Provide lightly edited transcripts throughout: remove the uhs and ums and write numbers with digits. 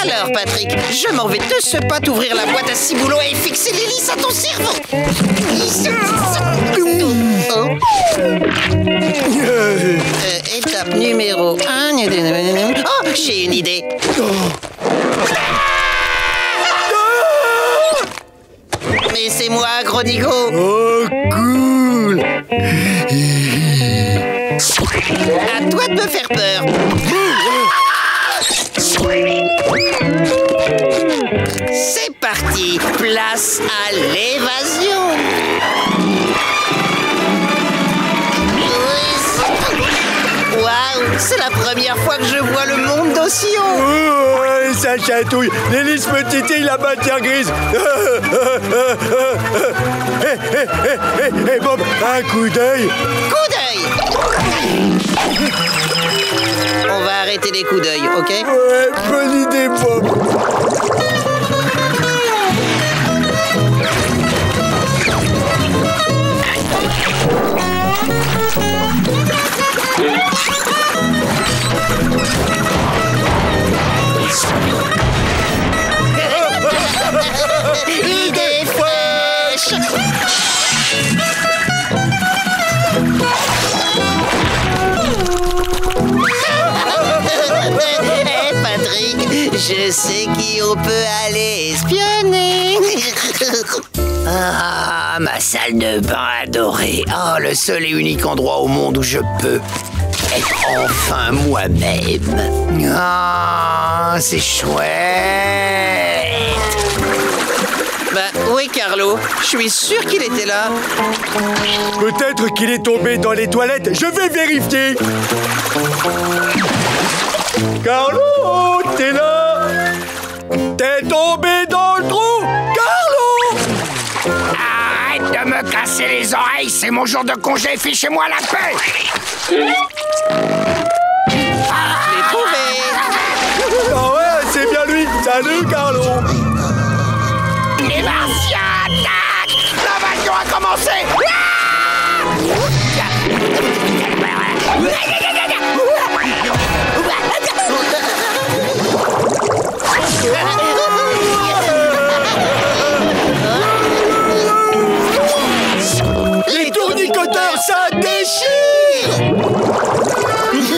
Alors, Patrick, je m'en vais de ce pas t'ouvrir la boîte à ciboulot et fixer l'hélice à ton cerveau. Étape numéro 1. Oh, j'ai une idée. Mais c'est moi, Gros Nigo. Oh, cool. À toi de me faire peur. C'est parti. Place à l'évasion. Waouh, c'est la première fois que je vois le monde d'aussi haut. Oh, ça chatouille. L'hélice me titille la matière grise. Hé, Bob, un coup d'œil. Coup d'œil. On va arrêter les coups d'œil, ok? Ouais, bonne idée, Bob. Idée fraîche. Hey, Patrick, je sais qui on peut aller espionner. Ah, ma salle de bain adorée. Oh, le seul et unique endroit au monde où je peux être enfin moi-même. Ah, c'est chouette. Bah oui, Carlo. Je suis sûr qu'il était là. Peut-être qu'il est tombé dans les toilettes. Je vais vérifier. Carlo, t'es là? T'es tombé dans le trou, Carlo! Arrête de me casser les oreilles, c'est mon jour de congé, fichez-moi la paix! Je l'ai trouvé. Ah ouais, c'est bien lui. Salut, Carlo. Les Martiens attaquent! L'invasion a commencé! Les tournicoteurs, ça déchire. Ils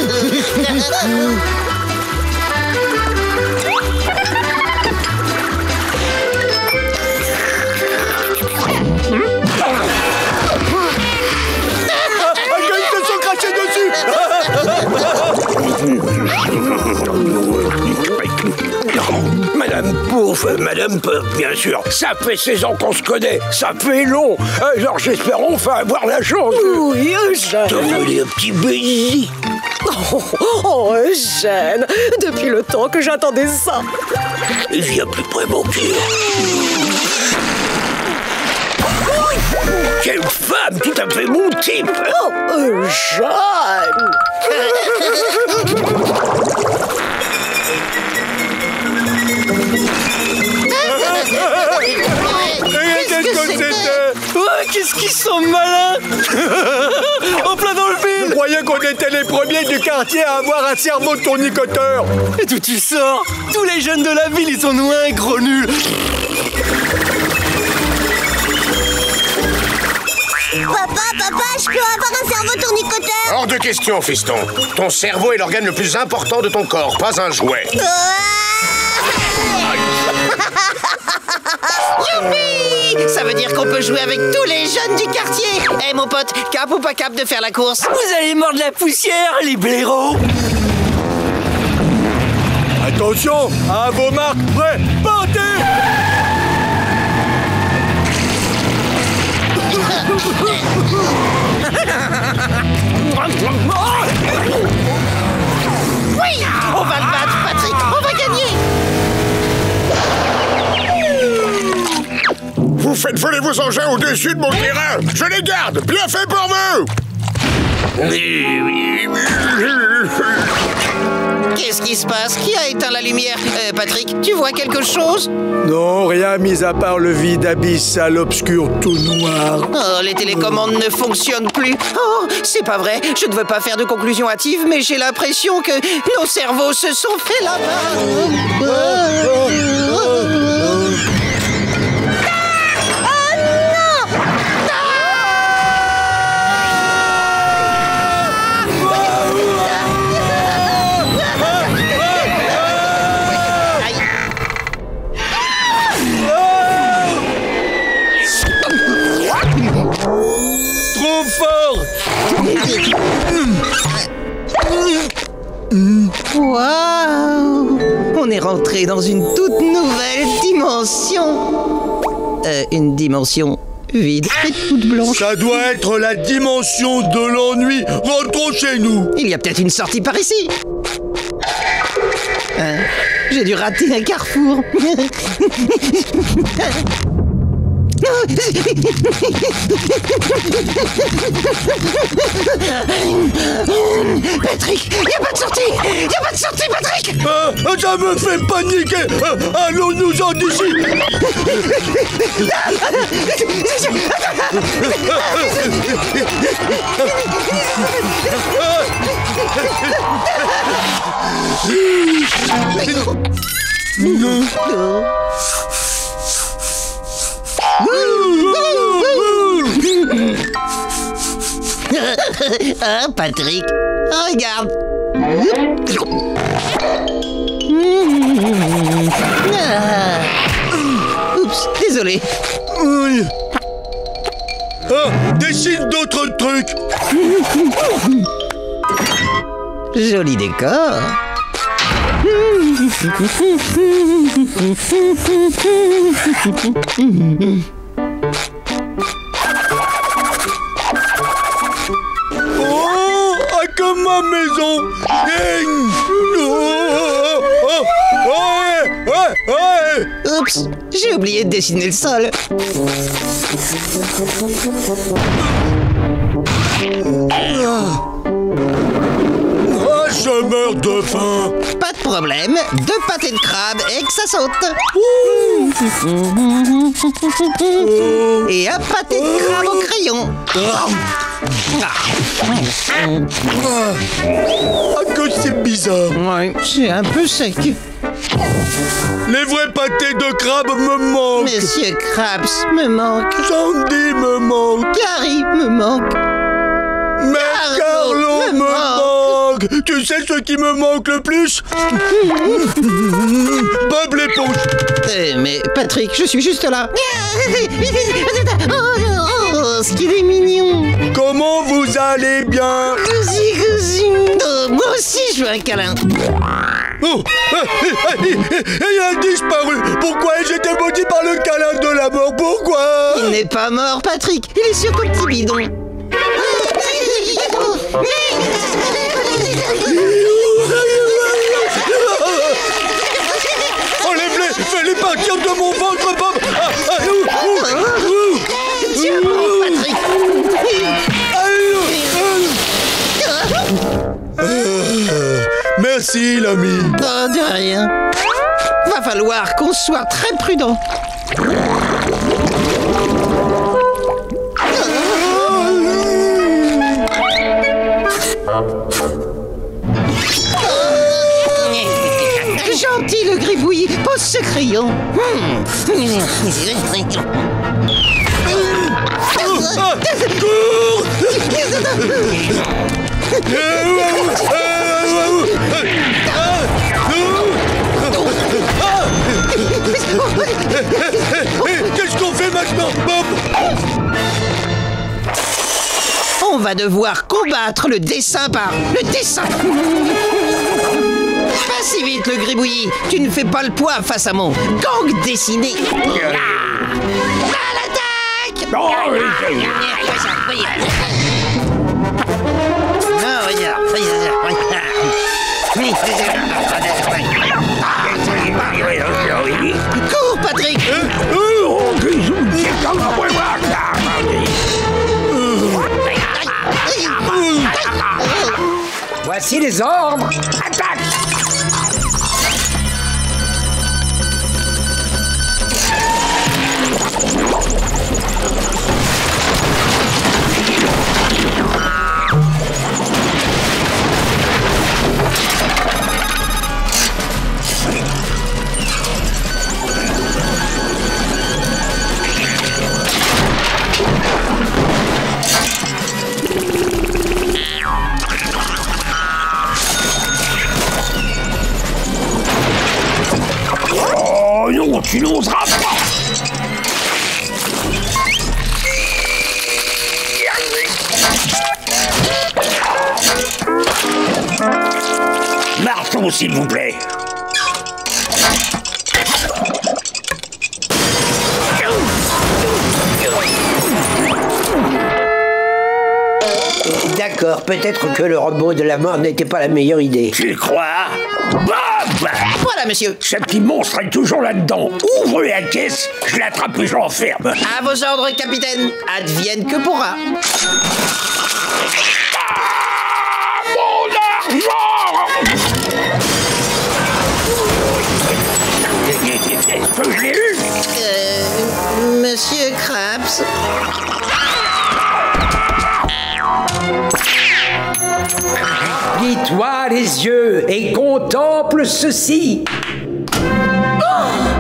se sont crachés dessus. Madame Pouf, Madame Puff, bien sûr. Ça fait 16 ans qu'on se connaît. Ça fait long. Alors j'espère enfin avoir la chance Oui, Eugène. voler un petit baiser. Oh, Eugène. Depuis le temps que j'attendais ça. Viens plus près, mon cœur. Quelle femme tout à fait mon type. Oh, Eugène. Qu'est-ce que c'était? Ouais, qu'est-ce qu'ils sont malins. En plein dans le Je vide. croyais qu'on était les premiers du quartier à avoir un cerveau de tournicoteur. Et d'où tu sors? Tous les jeunes de la ville, ils sont loin, gros nuls. Papa, je peux avoir un cerveau tournicoteur? Hors de question, fiston. Ton cerveau est l'organe le plus important de ton corps, pas un jouet. Youpi! Ça veut dire qu'on peut jouer avec tous les jeunes du quartier. Eh mon pote, cap ou pas cap de faire la course? Vous allez mordre la poussière, les blaireaux. Attention, à vos marques, prêts, partez! Oui! On va le battre, Patrick! On va gagner! Vous faites voler vos engins au-dessus de mon terrain. Je les garde. Bien fait pour vous. Qu'est-ce qui se passe? Qui a éteint la lumière? Patrick, tu vois quelque chose? Non, rien mis à part le vide abyssal obscur tout noir. Oh, les télécommandes ne fonctionnent plus. Oh, c'est pas vrai. Je ne veux pas faire de conclusion hâtive, mais j'ai l'impression que nos cerveaux se sont fait la main. rentrer dans une toute nouvelle dimension. Une dimension vide et toute blanche. Ça doit être la dimension de l'ennui. Rentrons chez nous. Il y a peut-être une sortie par ici. J'ai dû rater un carrefour. Patrick, il n'y a pas de sortie. Il n'y a pas de sortie, Patrick. Ça me fait paniquer. Allons-nous-en d'ici. Ah, Patrick, regarde. Oups, désolé. Dessine d'autres trucs. Joli décor. Comme ma maison. Oups, j'ai oublié de dessiner le sol. Je meurs de faim. Pas de problème, 2 pâtés de crabe et que ça saute. Et un pâté de crabe au crayon. Que c'est bizarre. Ouais, c'est un peu sec. Les vrais pâtés de crabe me manquent. Monsieur Krabs me manque. Sandy me manque. Gary me manque. Mais Carlo me manque. Tu sais ce qui me manque le plus? Bob l'éponge. Mais Patrick, je suis juste là. Oh, ce qu'il est mignon. Comment vous allez bien? Moi aussi, je veux un câlin. Oh, il a disparu. Pourquoi ai-je été maudit par le câlin de la mort? Pourquoi? Il n'est pas mort, Patrick. Il est sur ton petit bidon. Enlève-les, fais-les partir de mon ventre, Bob. Dieu bon, Patrick. Merci, l'ami. Oh, de rien. Va falloir qu'on soit très prudent. Gentil le gribouillis, pose ce crayon. Cours! Qu'est-ce qu'on fait maintenant, Bob? On va devoir combattre le dessin par le dessin. Pas si vite, le gribouillis. Tu ne fais pas le poids face à mon gang dessiné. À l'attaque! Non, Cours, Patrick! Voici les ordres. Attaque! Oh non, tu n'oseras pas! Marteau, s'il vous plaît. d'accord. Peut-être que le robot de la mort n'était pas la meilleure idée. Tu crois? Bob! Voilà, monsieur. Ce petit monstre est toujours là-dedans. Ouvre la caisse, je l'attrape et je l'enferme. À vos ordres, capitaine. Advienne que pourra. Mon argent! Est-ce que je l'ai eu? Monsieur Krabs. Plie-toi les yeux et contemple ceci.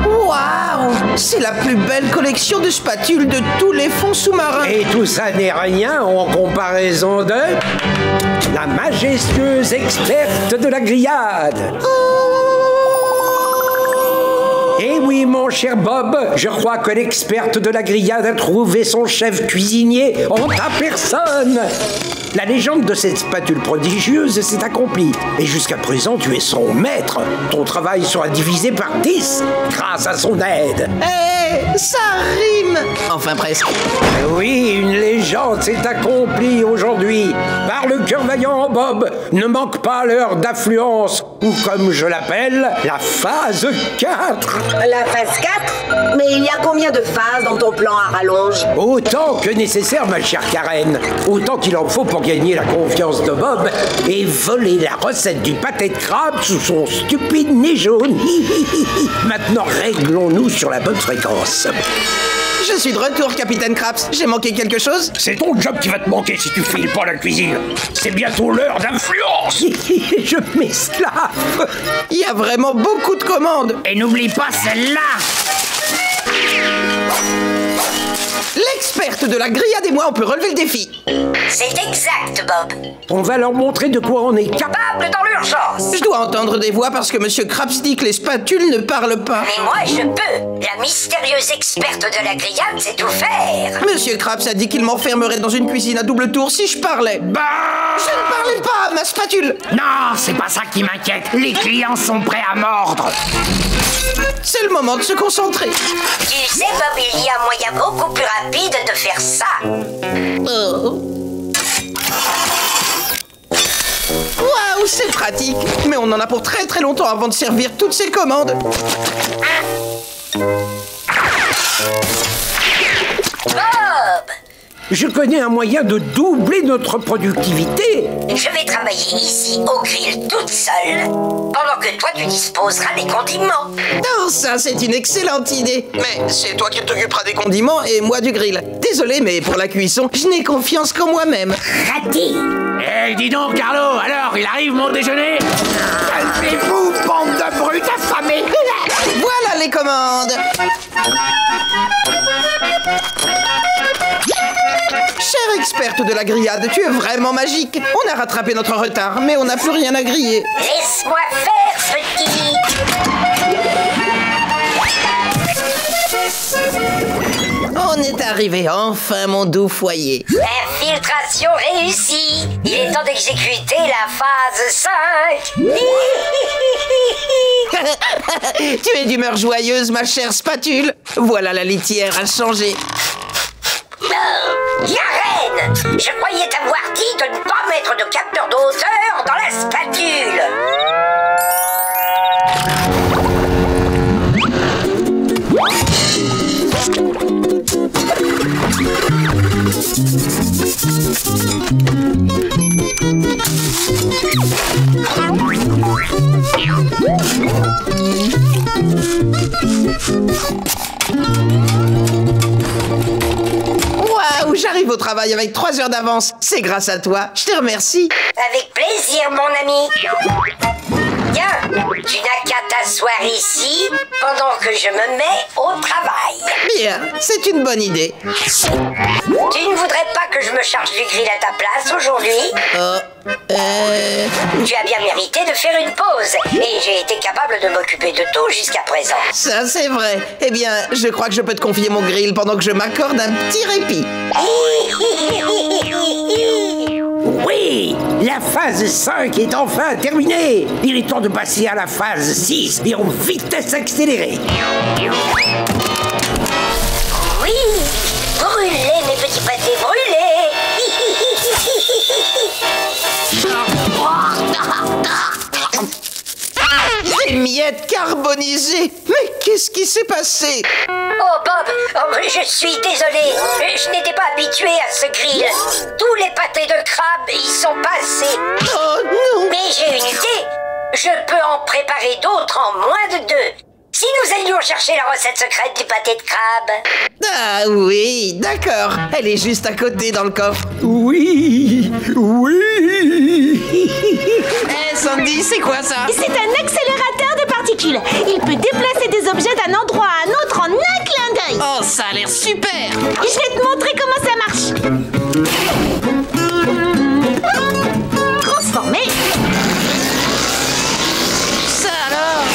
Waouh! C'est la plus belle collection de spatules de tous les fonds sous-marins. Et tout ça n'est rien en comparaison de la majestueuse experte de la grillade. Eh oui, mon cher Bob, je crois que l'experte de la grillade a trouvé son chef cuisinier en ta personne. La légende de cette spatule prodigieuse s'est accomplie. Et jusqu'à présent, tu es son maître. Ton travail sera divisé par 10 grâce à son aide. Eh, ça rime! Enfin, presque. Oui, une légende s'est accomplie aujourd'hui. Par le cœur vaillant, Bob, ne manque pas l'heure d'affluence, ou comme je l'appelle, la phase 4. La phase 4? Mais il y a combien de phases dans ton plan à rallonge? Autant que nécessaire, ma chère Karen. Autant qu'il en faut pour gagner la confiance de Bob et voler la recette du pâté de crabe sous son stupide nez jaune. Maintenant, réglons-nous sur la bonne fréquence. Je suis de retour, capitaine Krabs. J'ai manqué quelque chose? C'est ton job qui va te manquer si tu files pas la cuisine. C'est bientôt l'heure d'influence. Je m'esclave. Il y a vraiment beaucoup de commandes. Et n'oublie pas celle-là. L'experte de la grillade et moi, on peut relever le défi. C'est exact, Bob. On va leur montrer de quoi on est capable. Dans l'urgence. Je dois entendre des voix parce que monsieur Krabs dit que les spatules ne parlent pas. Mais moi, je peux. La mystérieuse experte de la grillade sait tout faire. Monsieur Krabs a dit qu'il m'enfermerait dans une cuisine à double tour si je parlais. Bah! Je ne parlais pas, ma spatule. Non, c'est pas ça qui m'inquiète. Les clients sont prêts à mordre. C'est le moment de se concentrer. Tu sais, Bob, il y a un moyen beaucoup plus rapide de faire ça. Waouh, c'est pratique. Mais on en a pour très très longtemps avant de servir toutes ces commandes. Bob! Je connais un moyen de doubler notre productivité. Je vais travailler ici au grill toute seule, pendant que toi tu disposeras des condiments. Oh, ça c'est une excellente idée. Mais c'est toi qui t'occuperas des condiments et moi du grill. Désolé, mais pour la cuisson, je n'ai confiance qu'en moi-même. Raté. Eh, dis donc, Carlo, alors, il arrive mon déjeuner? Calmez-vous, bande de brutes affamés! Voilà les commandes. Chère experte de la grillade, tu es vraiment magique. On a rattrapé notre retard, mais on n'a plus rien à griller. Laisse-moi faire, petit. On est arrivé enfin, mon doux foyer. Infiltration réussie. Il est temps d'exécuter la phase 5. Tu es d'humeur joyeuse, ma chère spatule. Voilà, la litière a changé. Karen, je croyais t'avoir dit de ne pas mettre de capteur de hauteur dans la spatule. Waouh, j'arrive au travail avec 3 heures d'avance. C'est grâce à toi. Je te remercie. Avec plaisir, mon ami. Tiens, tu n'as qu'à t'asseoir ici pendant que je me mets au travail. Bien, c'est une bonne idée. Tu ne voudrais pas que je me charge du grill à ta place aujourd'hui? Tu as bien mérité de faire une pause. Et j'ai été capable de m'occuper de tout jusqu'à présent. Ça, c'est vrai. Eh bien, je crois que je peux te confier mon grill pendant que je m'accorde un petit répit. Oui, la phase 5 est enfin terminée. Il est temps de passer à la phase 6 et en vitesse accélérée. Oui, brûlez mes petits pâtés, brûlez. Des miettes carbonisées. Mais qu'est-ce qui s'est passé? Oh Bob, je suis désolé. Je n'étais pas habitué à ce grill. Tous les pâtés de crabe y sont passés. Oh non! Mais j'ai une idée. Je peux en préparer d'autres en moins de 2. Si nous allions chercher la recette secrète du pâté de crabe. Ah oui, d'accord. Elle est juste à côté dans le coffre. Oui. Sandy, c'est quoi ça? C'est un accélérateur de particules. Il peut déplacer des objets d'un endroit à un autre en un clin d'œil. Oh, ça a l'air super! Je vais te montrer comment ça marche. Transformer. Ça alors?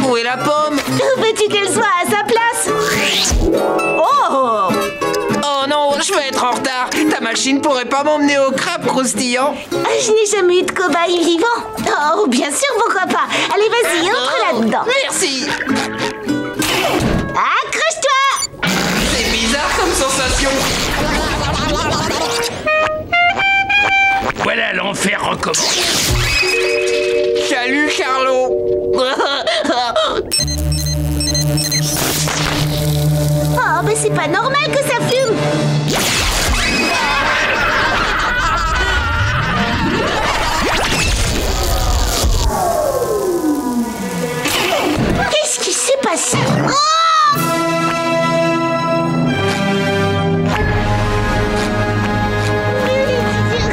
Où est la pomme? Veux-tu qu'elle soit à sa place? Oh! Oh non, je vais être en retard. Ta machine pourrait pas m'emmener au crabe croustillant? Je n'ai jamais eu de cobaye vivant. Oh, bien sûr, pourquoi pas. Allez, vas-y, entre là-dedans. Merci. Accroche-toi! C'est bizarre comme sensation. Voilà, l'enfer recommence. Salut, Carlo. Oh, mais c'est pas normal que ça fume. Qu'est-ce qui s'est passé?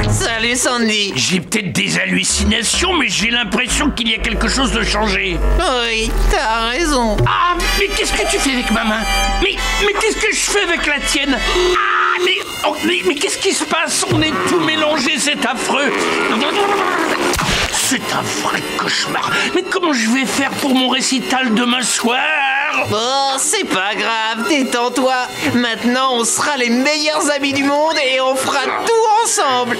Salut, Sandy. J'ai peut-être des hallucinations, mais j'ai l'impression qu'il y a quelque chose de changé. Oui, t'as raison. Ah, mais qu'est-ce que tu fais avec ma main? Mais qu'est-ce que je fais avec la tienne? Ah, mais qu'est-ce qui se passe? On est tout mélangés, c'est affreux. C'est un vrai cauchemar. Mais comment je vais faire pour mon récital demain soir? Oh, c'est pas grave, détends-toi. Maintenant, on sera les meilleurs amis du monde et on fera tout ensemble.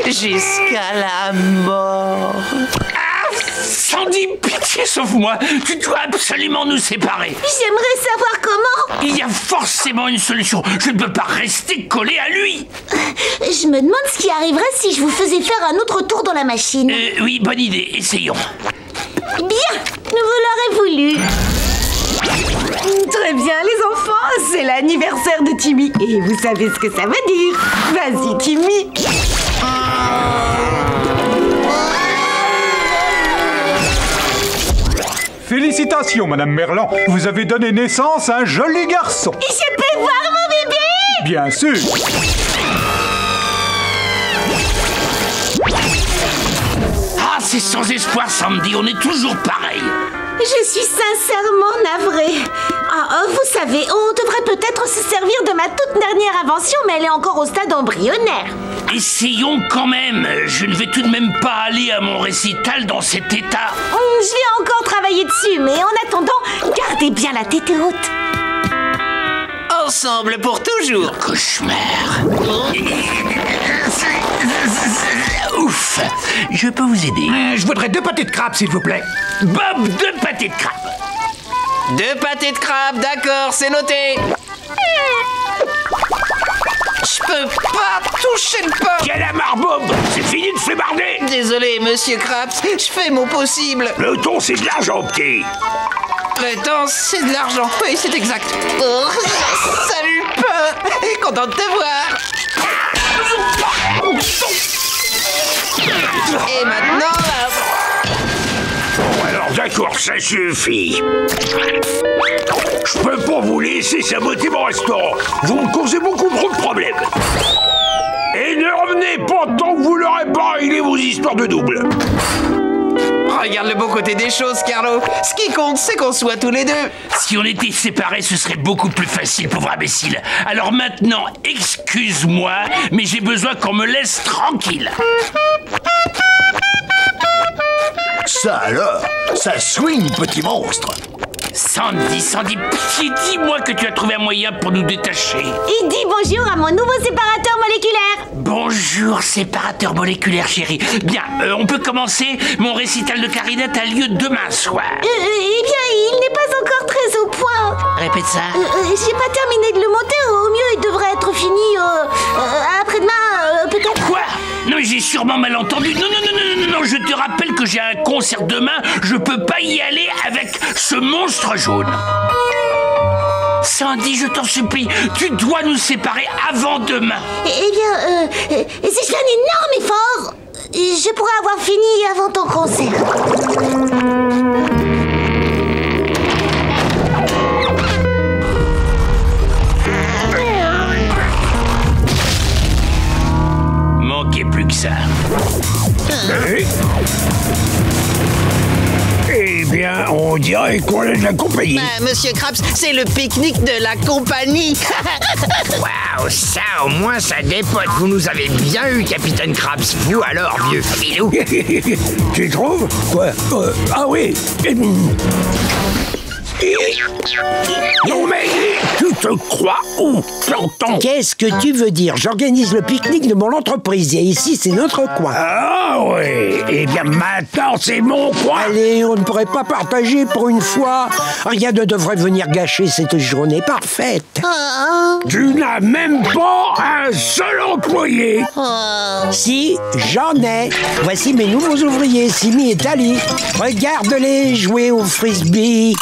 Jusqu'à la mort. Ah, Sandy, pitié, sauve-moi. Tu dois absolument nous séparer. J'aimerais savoir comment. Il y a forcément une solution. Je ne peux pas rester collé à lui. Je me demande ce qui arriverait si je vous faisais faire un autre tour dans la machine. Oui, bonne idée. Essayons. Bien, vous l'aurez voulu. Très bien, les enfants, c'est l'anniversaire de Timmy. Et vous savez ce que ça veut dire. Vas-y, Timmy. Félicitations, Madame Merlan. Vous avez donné naissance à un joli garçon. Je peux voir mon bébé? Bien sûr. Ah, c'est sans espoir, Sandy. On est toujours pareil. Je suis sincèrement navrée. Vous savez, on devrait peut-être se servir de ma toute dernière invention, mais elle est encore au stade embryonnaire. Essayons quand même. Je ne vais tout de même pas aller à mon récital dans cet état. Je vais encore travailler dessus, mais en attendant, gardez bien la tête haute. Ensemble pour toujours. Cauchemar. Ouf. Je peux vous aider? Je voudrais 2 pâtés de crabe, s'il vous plaît. Bob, 2 pâtés de crabe. 2 pâtés de crabe, d'accord, c'est noté. Je peux pas toucher le pain. Quelle la marre, Bob. C'est fini de flébarder. Désolé, monsieur Krabs, je fais mon possible. Le ton, c'est de l'argent, petit. Le temps, c'est de l'argent. Oui, c'est exact. Oh, salut, pain. Content de te voir. Et maintenant, Bon, alors d'accord, ça suffit. Je peux pas vous laisser saboter mon restaurant. Vous me causez beaucoup trop de problèmes. Et ne revenez pas tant que vous l'aurez pas réglé vos histoires de double. regarde le beau côté des choses, Carlo. Ce qui compte, c'est qu'on soit tous les deux. Si on était séparés, ce serait beaucoup plus facile, pauvre imbécile. Alors maintenant, excuse-moi, mais j'ai besoin qu'on me laisse tranquille. Ça alors, ça swing, petit monstre. Sandy, pitié, dis-moi que tu as trouvé un moyen pour nous détacher. Et dis bonjour à mon nouveau séparateur moléculaire. Bonjour, séparateur moléculaire, chérie. Bien, on peut commencer. Mon récital de clarinette a lieu demain soir. Eh bien, il n'est pas encore très au point. Répète ça. J'ai pas terminé de le monter. Au mieux, il devrait être fini après-demain, peut-être. Quoi? Non, mais j'ai sûrement mal entendu. Non, je te rappelle que j'ai un concert demain. Je peux pas y aller avec ce monstre jaune. Sandy, je t'en supplie, tu dois nous séparer avant demain. Eh bien, si je fais un énorme effort, je pourrais avoir fini avant ton concert. Manquez plus que ça. Eh bien, on dirait qu'on est de la compagnie. Monsieur Krabs, c'est le pique-nique de la compagnie. Waouh, ça au moins ça dépote. Vous nous avez bien eu, Capitaine Krabs. Vous alors, vieux filou. Tu trouves? Quoi? Ah oui. Non mais tu te crois où, Plankton? Qu'est-ce que tu veux dire? J'organise le pique-nique de mon entreprise et ici c'est notre coin. Ah oui. Eh bien maintenant c'est mon coin. Allez, on ne pourrait pas partager pour une fois. Rien ne devrait venir gâcher cette journée parfaite. Tu n'as même pas un seul employé. Si, j'en ai. Voici mes nouveaux ouvriers, Simi et Tali. Regarde-les jouer au frisbee.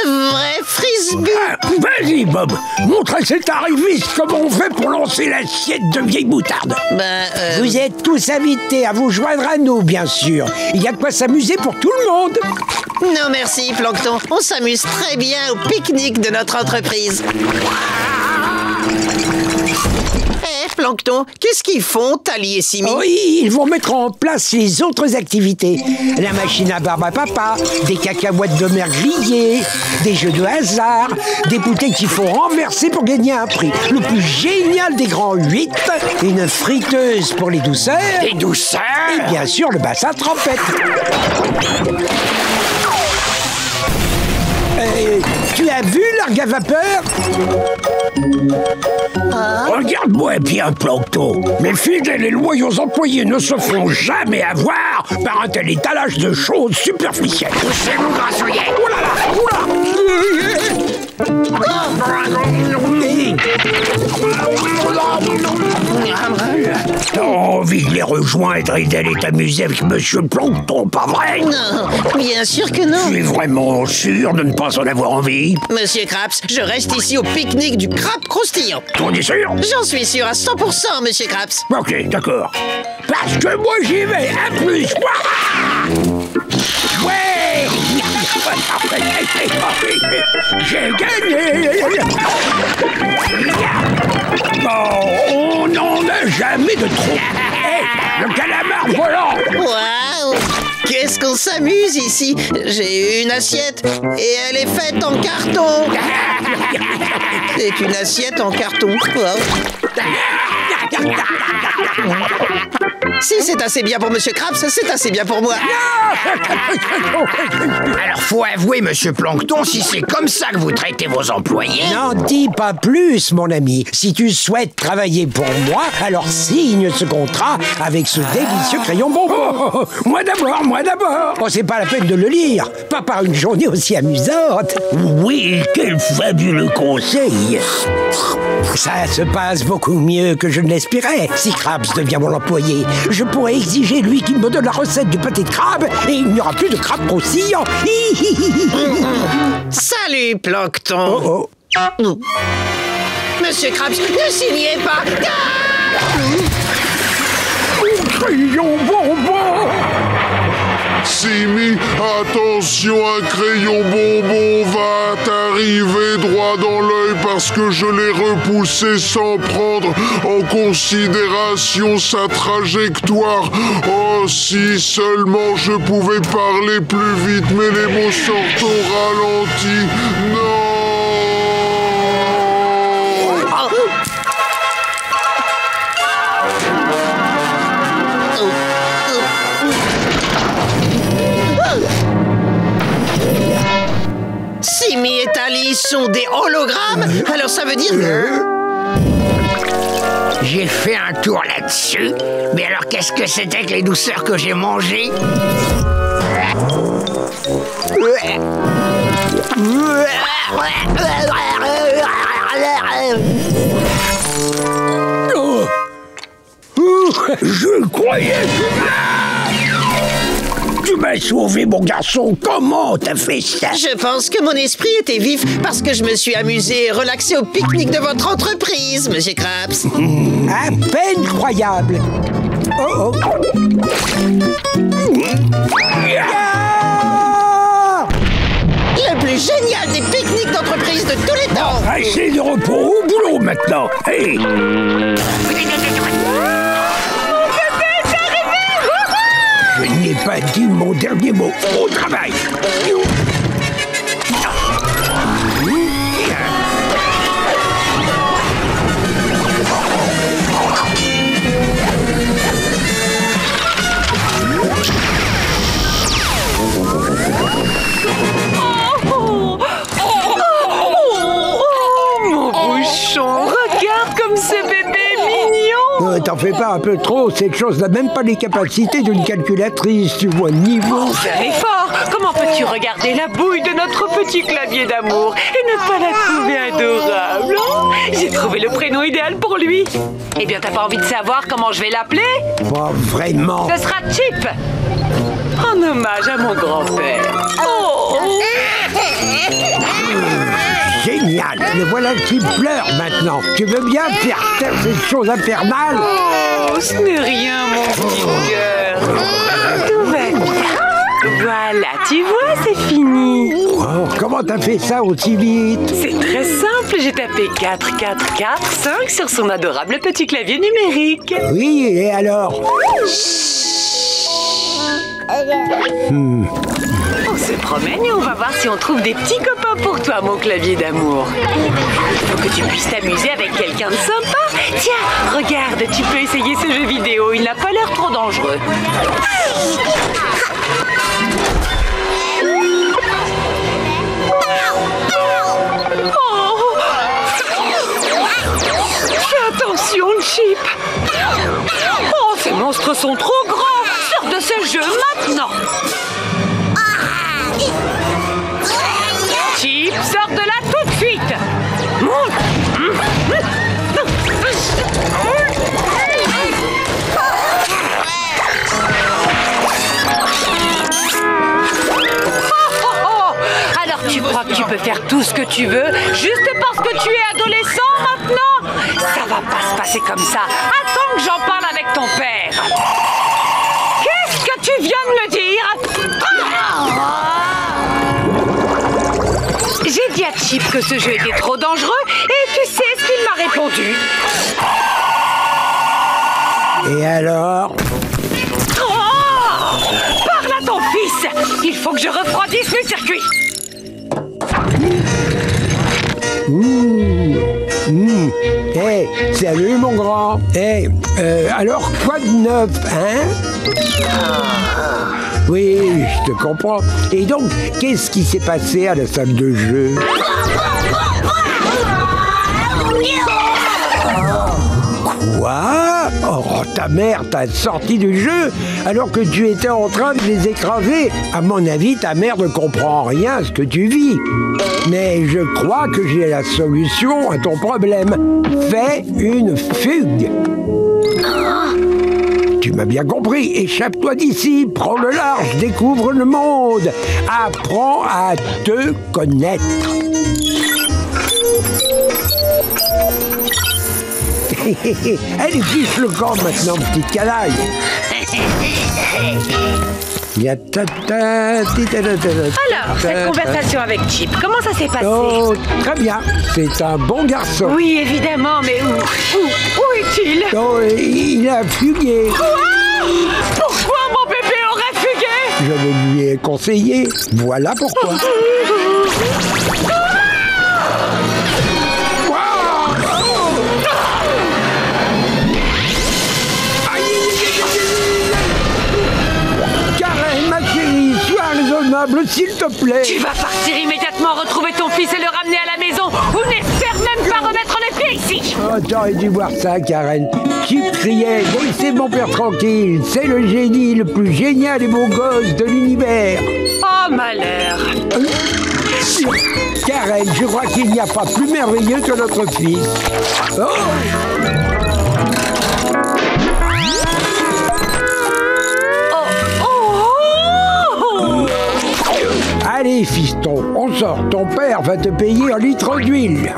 Vrai frisbee. Vas-y, Bob, montre à cet arriviste comment on fait pour lancer l'assiette de vieille moutarde. Vous êtes tous invités à vous joindre à nous, bien sûr. Il y a de quoi s'amuser pour tout le monde. Non merci, Plankton. On s'amuse très bien au pique-nique de notre entreprise. Plankton, qu'est-ce qu'ils font, Tali et Simi? Oui, ils vont mettre en place les autres activités. La machine à barbe à papa, des cacahuètes de mer grillées, des jeux de hasard, des bouteilles qu'il faut renverser pour gagner un prix. Le plus génial des grands 8, une friteuse pour les douceurs. Les douceurs? Et bien sûr, le bassin à trompette. Tu as vu l'argue à vapeur? Regarde-moi bien, Plankton. Mes fidèles et loyaux employés ne se font jamais avoir par un tel étalage de choses superficielles. C'est mon grassouillet. Oh là là, oh là. T'as envie de les rejoindre et d'aller t'amuser avec Monsieur Plankton, pas vrai? Non, bien sûr que non. Tu es vraiment sûr de ne pas en avoir envie? Monsieur Krabs, je reste ici au pique-nique du crabe croustillant. T'en es sûr? J'en suis sûr à 100%, Monsieur Krabs. Ok, d'accord. Parce que moi j'y vais, à plus. Ouais. J'ai gagné. Bon, on n'en a jamais de trop. Hey, le calamar volant. Waouh! Qu'est-ce qu'on s'amuse ici? J'ai une assiette et elle est faite en carton. C'est une assiette en carton. Wow. Si c'est assez bien pour Monsieur Krabs, c'est assez bien pour moi. Alors faut avouer, Monsieur Plankton, si c'est comme ça que vous traitez vos employés... N'en dis pas plus, mon ami. Si tu souhaites travailler pour moi, alors signe ce contrat avec ce délicieux crayon bonbon. Moi d'abord, moi d'abord. Oh, c'est pas la peine de le lire. Pas par une journée aussi amusante. Oui, quel fabuleux conseil. Ça se passe beaucoup mieux que je ne l'espérais. Si Krabs devient mon employé, je pourrais exiger, lui, qu'il me donne la recette du pâté de crabe et il n'y aura plus de crabe croustillant. Salut, Plankton. Monsieur Krabs, ne signez pas. Crayon bonbon. Simi, attention, un crayon bonbon va t'arriver droit dans l'œil parce que je l'ai repoussé sans prendre en considération sa trajectoire. Oh, si seulement je pouvais parler plus vite, mais les mots sortent au ralenti. Non! Simi et Tali sont des hologrammes? Alors ça veut dire que... J'ai fait un tour là-dessus, mais alors qu'est-ce que c'était que les douceurs que j'ai mangées? Je croyais que... Tu m'as sauvé, mon garçon. Comment t'as fait ça? Je pense que mon esprit était vif parce que je me suis amusé et relaxé au pique-nique de votre entreprise, Monsieur Krabs. À peine croyable. Oh oh. Le plus génial des pique-niques d'entreprise de tous les temps. Assez de repos au boulot maintenant. Hey. Je n'ai pas dit mon dernier mot. Au travail. T'en fais pas un peu trop, cette chose n'a même pas les capacités d'une calculatrice, tu vois, niveau. Vous avez fort. Comment peux-tu regarder la bouille de notre petit clavier d'amour et ne pas la trouver adorable? J'ai trouvé le prénom idéal pour lui. Eh bien, t'as pas envie de savoir comment je vais l'appeler? Pas vraiment. Ce sera Chip, en hommage à mon grand-père. Oh. Génial. Le voilà qui pleure maintenant. Tu veux bien faire taire ces choses infernales? Oh, ce n'est rien, mon petit cœur. Tout va bien. Voilà, tu vois, c'est fini. Oh, comment t'as fait ça aussi vite? C'est très simple, j'ai tapé 4, 4, 4, 5 sur son adorable petit clavier numérique. Oui, et alors? On se promène et on va voir si on trouve des petits copains pour toi, mon clavier d'amour. Il faut que tu puisses t'amuser avec quelqu'un de sympa. Tiens, regarde, tu peux essayer ce jeu vidéo, il n'a pas l'air trop dangereux. Oh. Fais attention, Chip. Oh, ces monstres sont trop grands. Sors de ce jeu maintenant. Chip, sors de là tout de suite. Alors tu crois que tu peux faire tout ce que tu veux juste parce que tu es adolescent maintenant? Ça va pas se passer comme ça. Attends que j'en parle avec ton père. Qu'est-ce que tu viens de me dire? J'ai dit à Chip que ce jeu était trop dangereux et tu sais ce qu'il m'a répondu. Et alors? Oh! Parle à ton fils! Il faut que je refroidisse le circuit. Hey, salut mon grand. Hey, alors quoi de neuf, hein? Oui, je te comprends. Et donc, qu'est-ce qui s'est passé à la salle de jeu? Quoi? Oh, ta mère t'a sorti du jeu alors que tu étais en train de les écraser. À mon avis, ta mère ne comprend rien à ce que tu vis. Mais je crois que j'ai la solution à ton problème. Fais une fugue. Tu m'as bien compris. Échappe-toi d'ici. Prends le large. Découvre le monde. Apprends à te connaître. Allez, fiche le camp maintenant, petite canaille. Alors, cette conversation avec Chip, comment ça s'est passé? Oh, très bien. C'est un bon garçon. Oui, évidemment, mais où est-il? Oh, il a fugué. Quoi? Pourquoi mon bébé aurait fugué? Je le lui ai conseillé. Voilà pourquoi. S'il te plaît. Tu vas partir immédiatement retrouver ton fils et le ramener à la maison ou n'espère même pas remettre les pieds ici. Oh, t'aurais dû voir ça, Karen. Chip criait, laissez mon père tranquille. C'est le génie le plus génial et beau gosse de l'univers. Oh, malheur. Karen, je crois qu'il n'y a pas plus merveilleux que notre fils. Oh. Allez, fiston, on sort. Ton père va te payer 1 litre d'huile.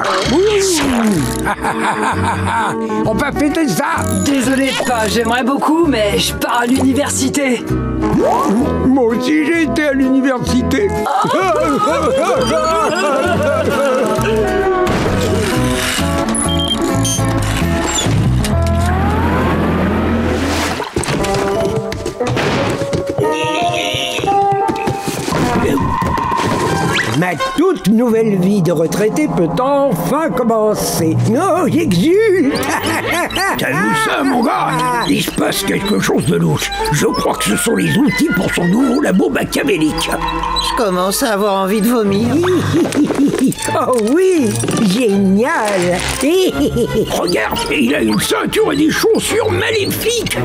On va fêter ça. Désolé de pas, j'aimerais beaucoup, mais je pars à l'université. Moi aussi, j'ai été à l'université. Ma toute nouvelle vie de retraité peut enfin commencer. Non, j'exulte. T'as vu ça, mon gars? Il se passe quelque chose de louche. Je crois que ce sont les outils pour son nouveau labo machiavélique. Je commence à avoir envie de vomir. Oh oui, génial. Regarde, il a une ceinture et des chaussures maléfiques.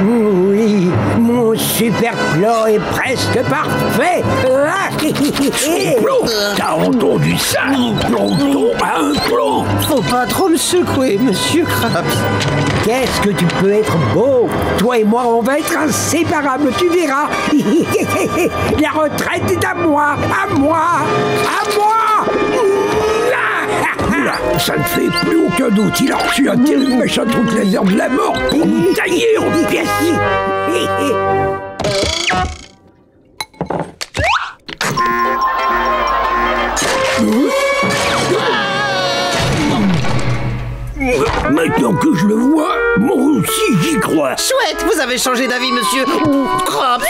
Oui, mon super plan est presque parfait. T'as entendu ça? Plancton a un plan. Faut pas trop me secouer, monsieur Krabs. Qu'est-ce que tu peux être beau? Toi et moi, on va être inséparables, tu verras. La retraite est à moi, à moi, à moi. Ça ne fait plus aucun doute. Il a reçu un terrible méchant truc laser de la mort pour nous tailler en pièces. Maintenant que je le vois, moi aussi j'y crois. Chouette, vous avez changé d'avis, monsieur Krabs.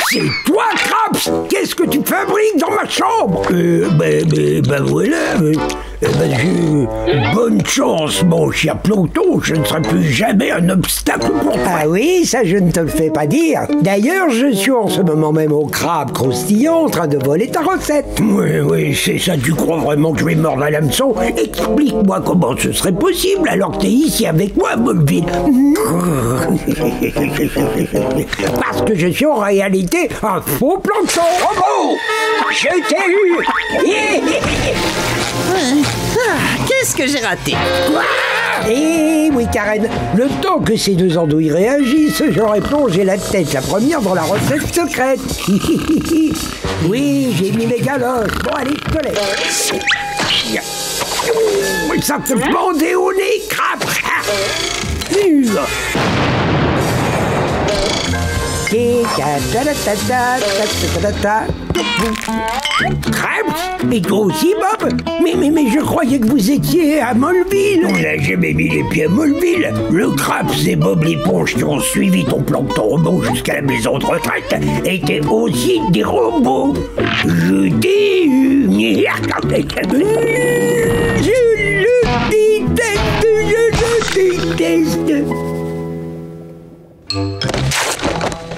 C'est toi, Krabs? Qu'est-ce que tu fabriques dans ma chambre? Voilà. Bonne chance, mon cher Plancton. Je ne serai plus jamais un obstacle pour toi. Ah oui, ça je ne te le fais pas dire. D'ailleurs, je suis en ce moment même au crabe croustillant en train de voler ta recette. Oui, c'est ça. Tu crois vraiment que je vais mordre à l'hameçon? Explique-moi comment ce serait possible alors que t'es ici avec moi, Molville. Parce que je suis en réalité un faux Plancton. Bravo! Je t'ai eu! Qu'est-ce que j'ai raté? Quoi? Eh oui, Karen, le temps que ces deux andouilles réagissent, j'aurais plongé la tête la première dans la recette secrète. Oui, j'ai mis mes galoches. Bon, allez, je te laisse. Ça te pendait au nez, Krabs! Krabs? Mais toi aussi, Bob? Mais je croyais que vous étiez à Molville. On n'a jamais mis les pieds à Molville. Le Krabs et Bob l'éponge qui ont suivi ton Plancton robot jusqu'à la maison de retraite étaient aussi des robots. Je t'ai eu. Je le déteste.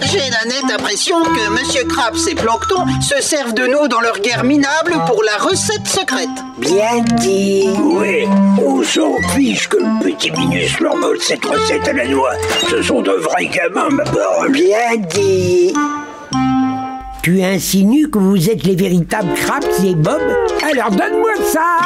J'ai la nette impression que Monsieur Krabs et Plancton se servent de nous dans leur guerre minable pour la recette secrète. Bien dit. Oui, on s'en fiche que le petit Minus leur vole cette recette à la noix. Ce sont de vrais gamins, ma parole. Bien dit. Tu insinues que vous êtes les véritables Krabs et Bob? Alors donne-moi ça.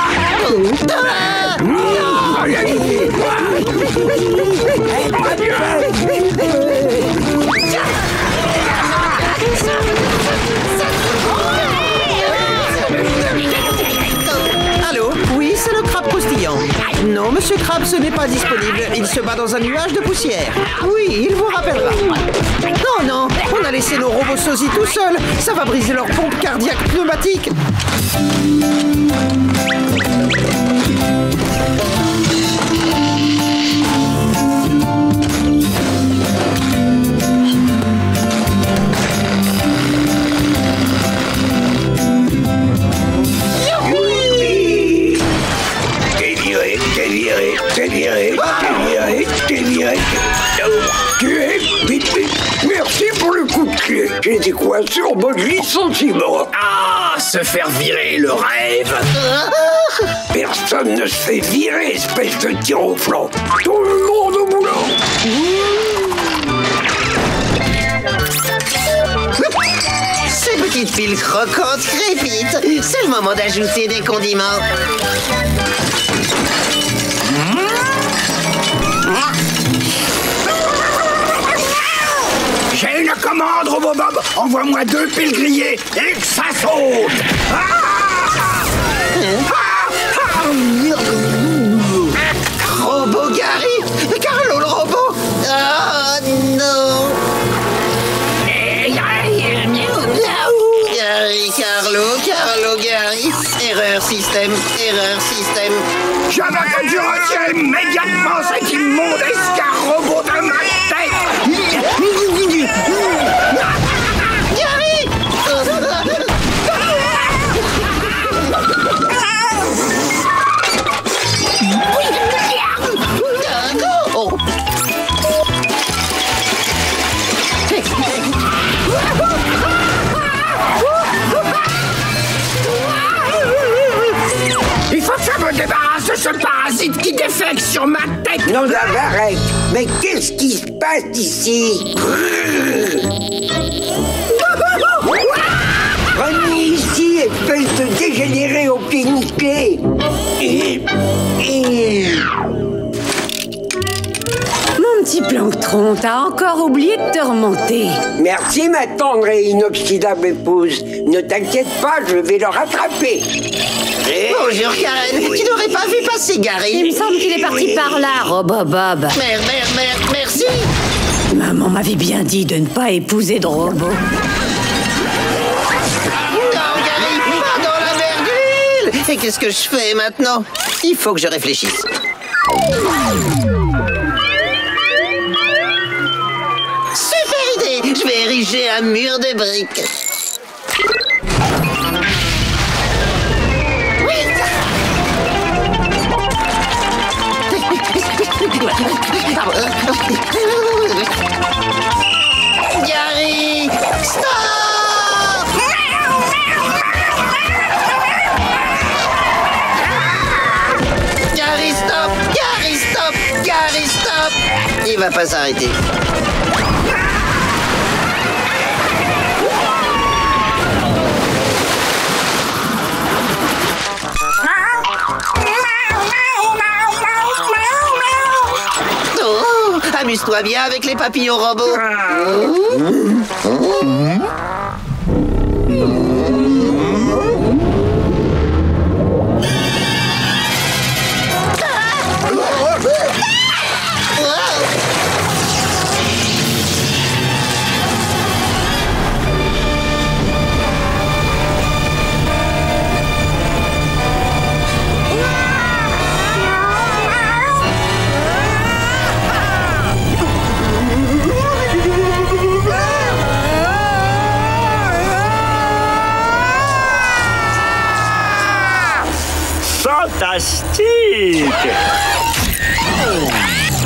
Allô? Oui, c'est le crabe croustillant. Non, Monsieur Krabs n'est pas disponible. Il se bat dans un nuage de poussière. Oui, il vous rappellera. Non, on a laissé nos robots sosies tout seuls. Ça va briser leur pompe cardiaque pneumatique. Merci pour le coup de pied. J'étais coincé en mode licenciement. Ah, se faire virer, le rêve. Personne ne se fait virer, espèce de tir au flanc. Tout le monde au boulot. Ces petits petite pile croquante crépite. C'est le moment d'ajouter des condiments. J'ai une commande, Robobob. Envoie-moi 2 piles grillées et que ça saute. Robot Gary? Carlo le robot? Oh non! Gary, Carlo, Gary. Erreur système. Je veux que tu retires immédiatement cet immonde escarrobot de ma tête. Gary! Oh. Il faut que je me débarrasse de ce parasite qui défecte sur ma tête. Non, arrête. Mais qu'est-ce qui se passe ici? Revenez ici, espèce de dégénéré au pied nickelé. Mon petit plancton, t'as encore oublié de te remonter. Merci, ma tendre et inoxydable épouse. Ne t'inquiète pas, je vais le rattraper. Bonjour, Karen. Tu n'aurais pas vu passer Gary? Il me semble qu'il est parti par là, Robobob. Merci. Maman m'avait bien dit de ne pas épouser de robot. Non, Gary, pas dans la mer d'huile. Et qu'est-ce que je fais maintenant? Il faut que je réfléchisse. Super idée. Je vais ériger un mur de briques. Gary, stop! Gary, stop! Gary, stop! Il va pas s'arrêter. Amuse-toi bien avec les papillons robots. Fantastique!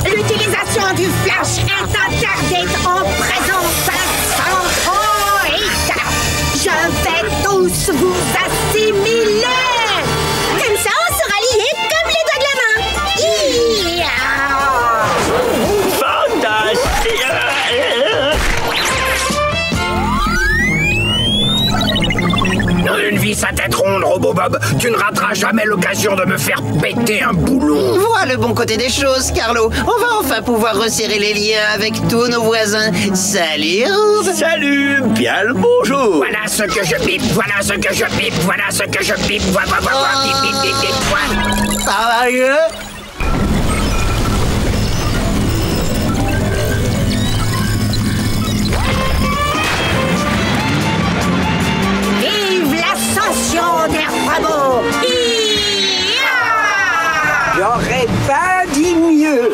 L'utilisation du flash est interdite en présence d'un centroïde. Je vais tous vous assimiler. Comme ça, on sera liés comme les doigts de la main. Fantastique! Dans une vie sa tête ronde, Robobob, tu ne rateras jamais l'occasion de me faire péter un boulon. Vois le bon côté des choses, Carlo. On va enfin pouvoir resserrer les liens avec tous nos voisins. Salut, Rob. Salut, bien le bonjour. Voilà ce que je pipe, voilà ce que je pipe, voilà ce que je pipe, voilà, pip, pip, pip, pip, voilà. Ça va mieux? Vive l'ascension des robots. J'aurais pas dit mieux.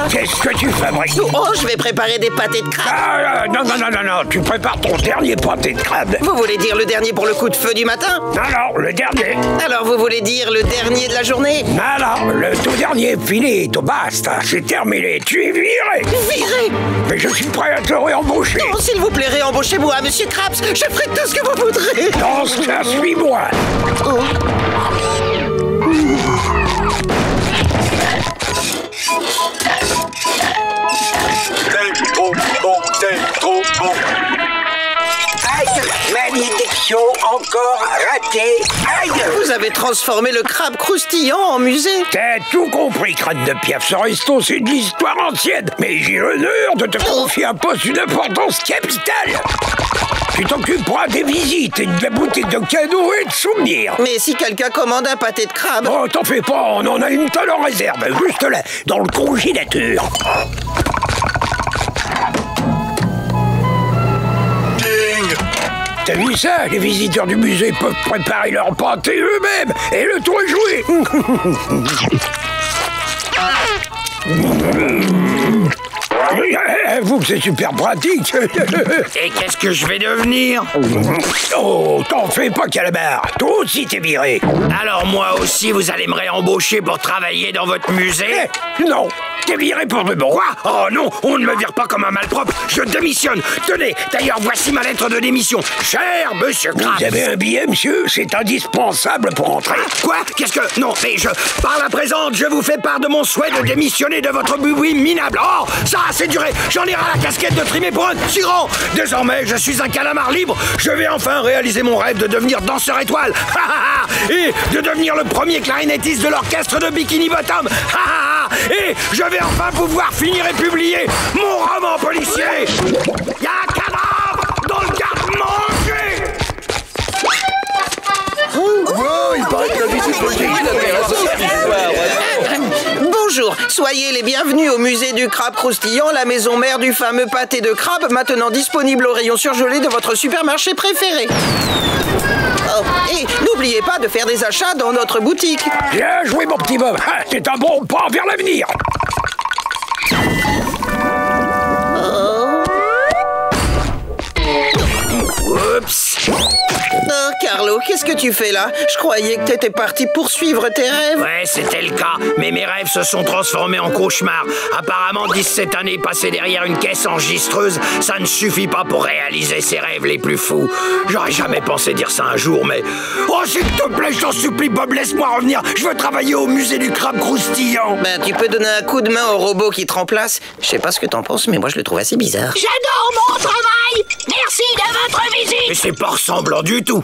Qu'est-ce que tu fabriques? Oh, je vais préparer des pâtés de crabe. Non, tu prépares ton dernier pâté de crabe. Vous voulez dire le dernier pour le coup de feu du matin? Non, le dernier. Alors vous voulez dire le dernier de la journée? Non, le tout dernier, finito, basta, c'est terminé, tu es viré. Viré? Mais je suis prêt à te réembaucher. Non, s'il vous plaît, réembauchez-moi, monsieur Krabs, je ferai tout ce que vous voudrez. Dans ce cas, suis-moi. Oh. C'est trop bon. Aïe, malédiction, encore raté. Aïe. Vous avez transformé le crabe croustillant en musée. T'as tout compris, crâne de Piaf. Ce resto, c'est de l'histoire ancienne. Mais j'ai l'honneur de te confier un poste d'une importance capitale. Tu t'occuperas des visites et de la boutique de cadeaux et de souvenirs. Mais si quelqu'un commande un pâté de crabe... Oh, t'en fais pas, on en a une tonne en réserve, juste là, dans le congélateur. Ding. T'as vu ça? Les visiteurs du musée peuvent préparer leur pâté eux-mêmes et le tour est joué. Vous, c'est super pratique. Et qu'est-ce que je vais devenir? Oh, t'en fais pas, Calabar. Toi aussi, t'es viré. Alors moi aussi, vous allez me réembaucher pour travailler dans votre musée? Non, t'es viré pour de bon. Quoi? Oh non, on ne me vire pas comme un malpropre. Je démissionne. Tenez, d'ailleurs, voici ma lettre de démission. Cher monsieur Krabs. Vous avez un billet, monsieur? C'est indispensable pour entrer. Quoi? Qu'est-ce que... Non, mais par la présente, je vous fais part de mon souhait de démissionner de votre bubi minable. Oh, ça a assez duré. J'en ai ras la casquette de trimer pour un tyran. Désormais, je suis un calamar libre. Je vais enfin réaliser mon rêve de devenir danseur étoile. Et de devenir le premier clarinettiste de l'orchestre de Bikini Bottom. Et je vais enfin pouvoir finir et publier mon roman policier. Il y a un cadavre dans le garde-manger. Oh, il paraît que la visite Bonjour, soyez les bienvenus au musée du crabe croustillant, la maison mère du fameux pâté de crabe, maintenant disponible au rayon surgelé de votre supermarché préféré. Oh, et n'oubliez pas de faire des achats dans notre boutique. Bien joué, mon petit Bob. C'est un bon pas vers l'avenir. Oups. Oh, Carlo, qu'est-ce que tu fais là? Je croyais que t'étais parti poursuivre tes rêves. Ouais, c'était le cas, mais mes rêves se sont transformés en cauchemars. Apparemment, 17 années passées derrière une caisse enregistreuse, ça ne suffit pas pour réaliser ses rêves les plus fous. J'aurais jamais pensé dire ça un jour, mais... Oh, s'il te plaît, je t'en supplie, Bob, laisse-moi revenir. Je veux travailler au musée du crabe croustillant. Ben, tu peux donner un coup de main au robot qui te remplace. Je sais pas ce que t'en penses, mais moi je le trouve assez bizarre. J'adore mon travail. Merci de votre visite. Mais c'est pas ressemblant du tout.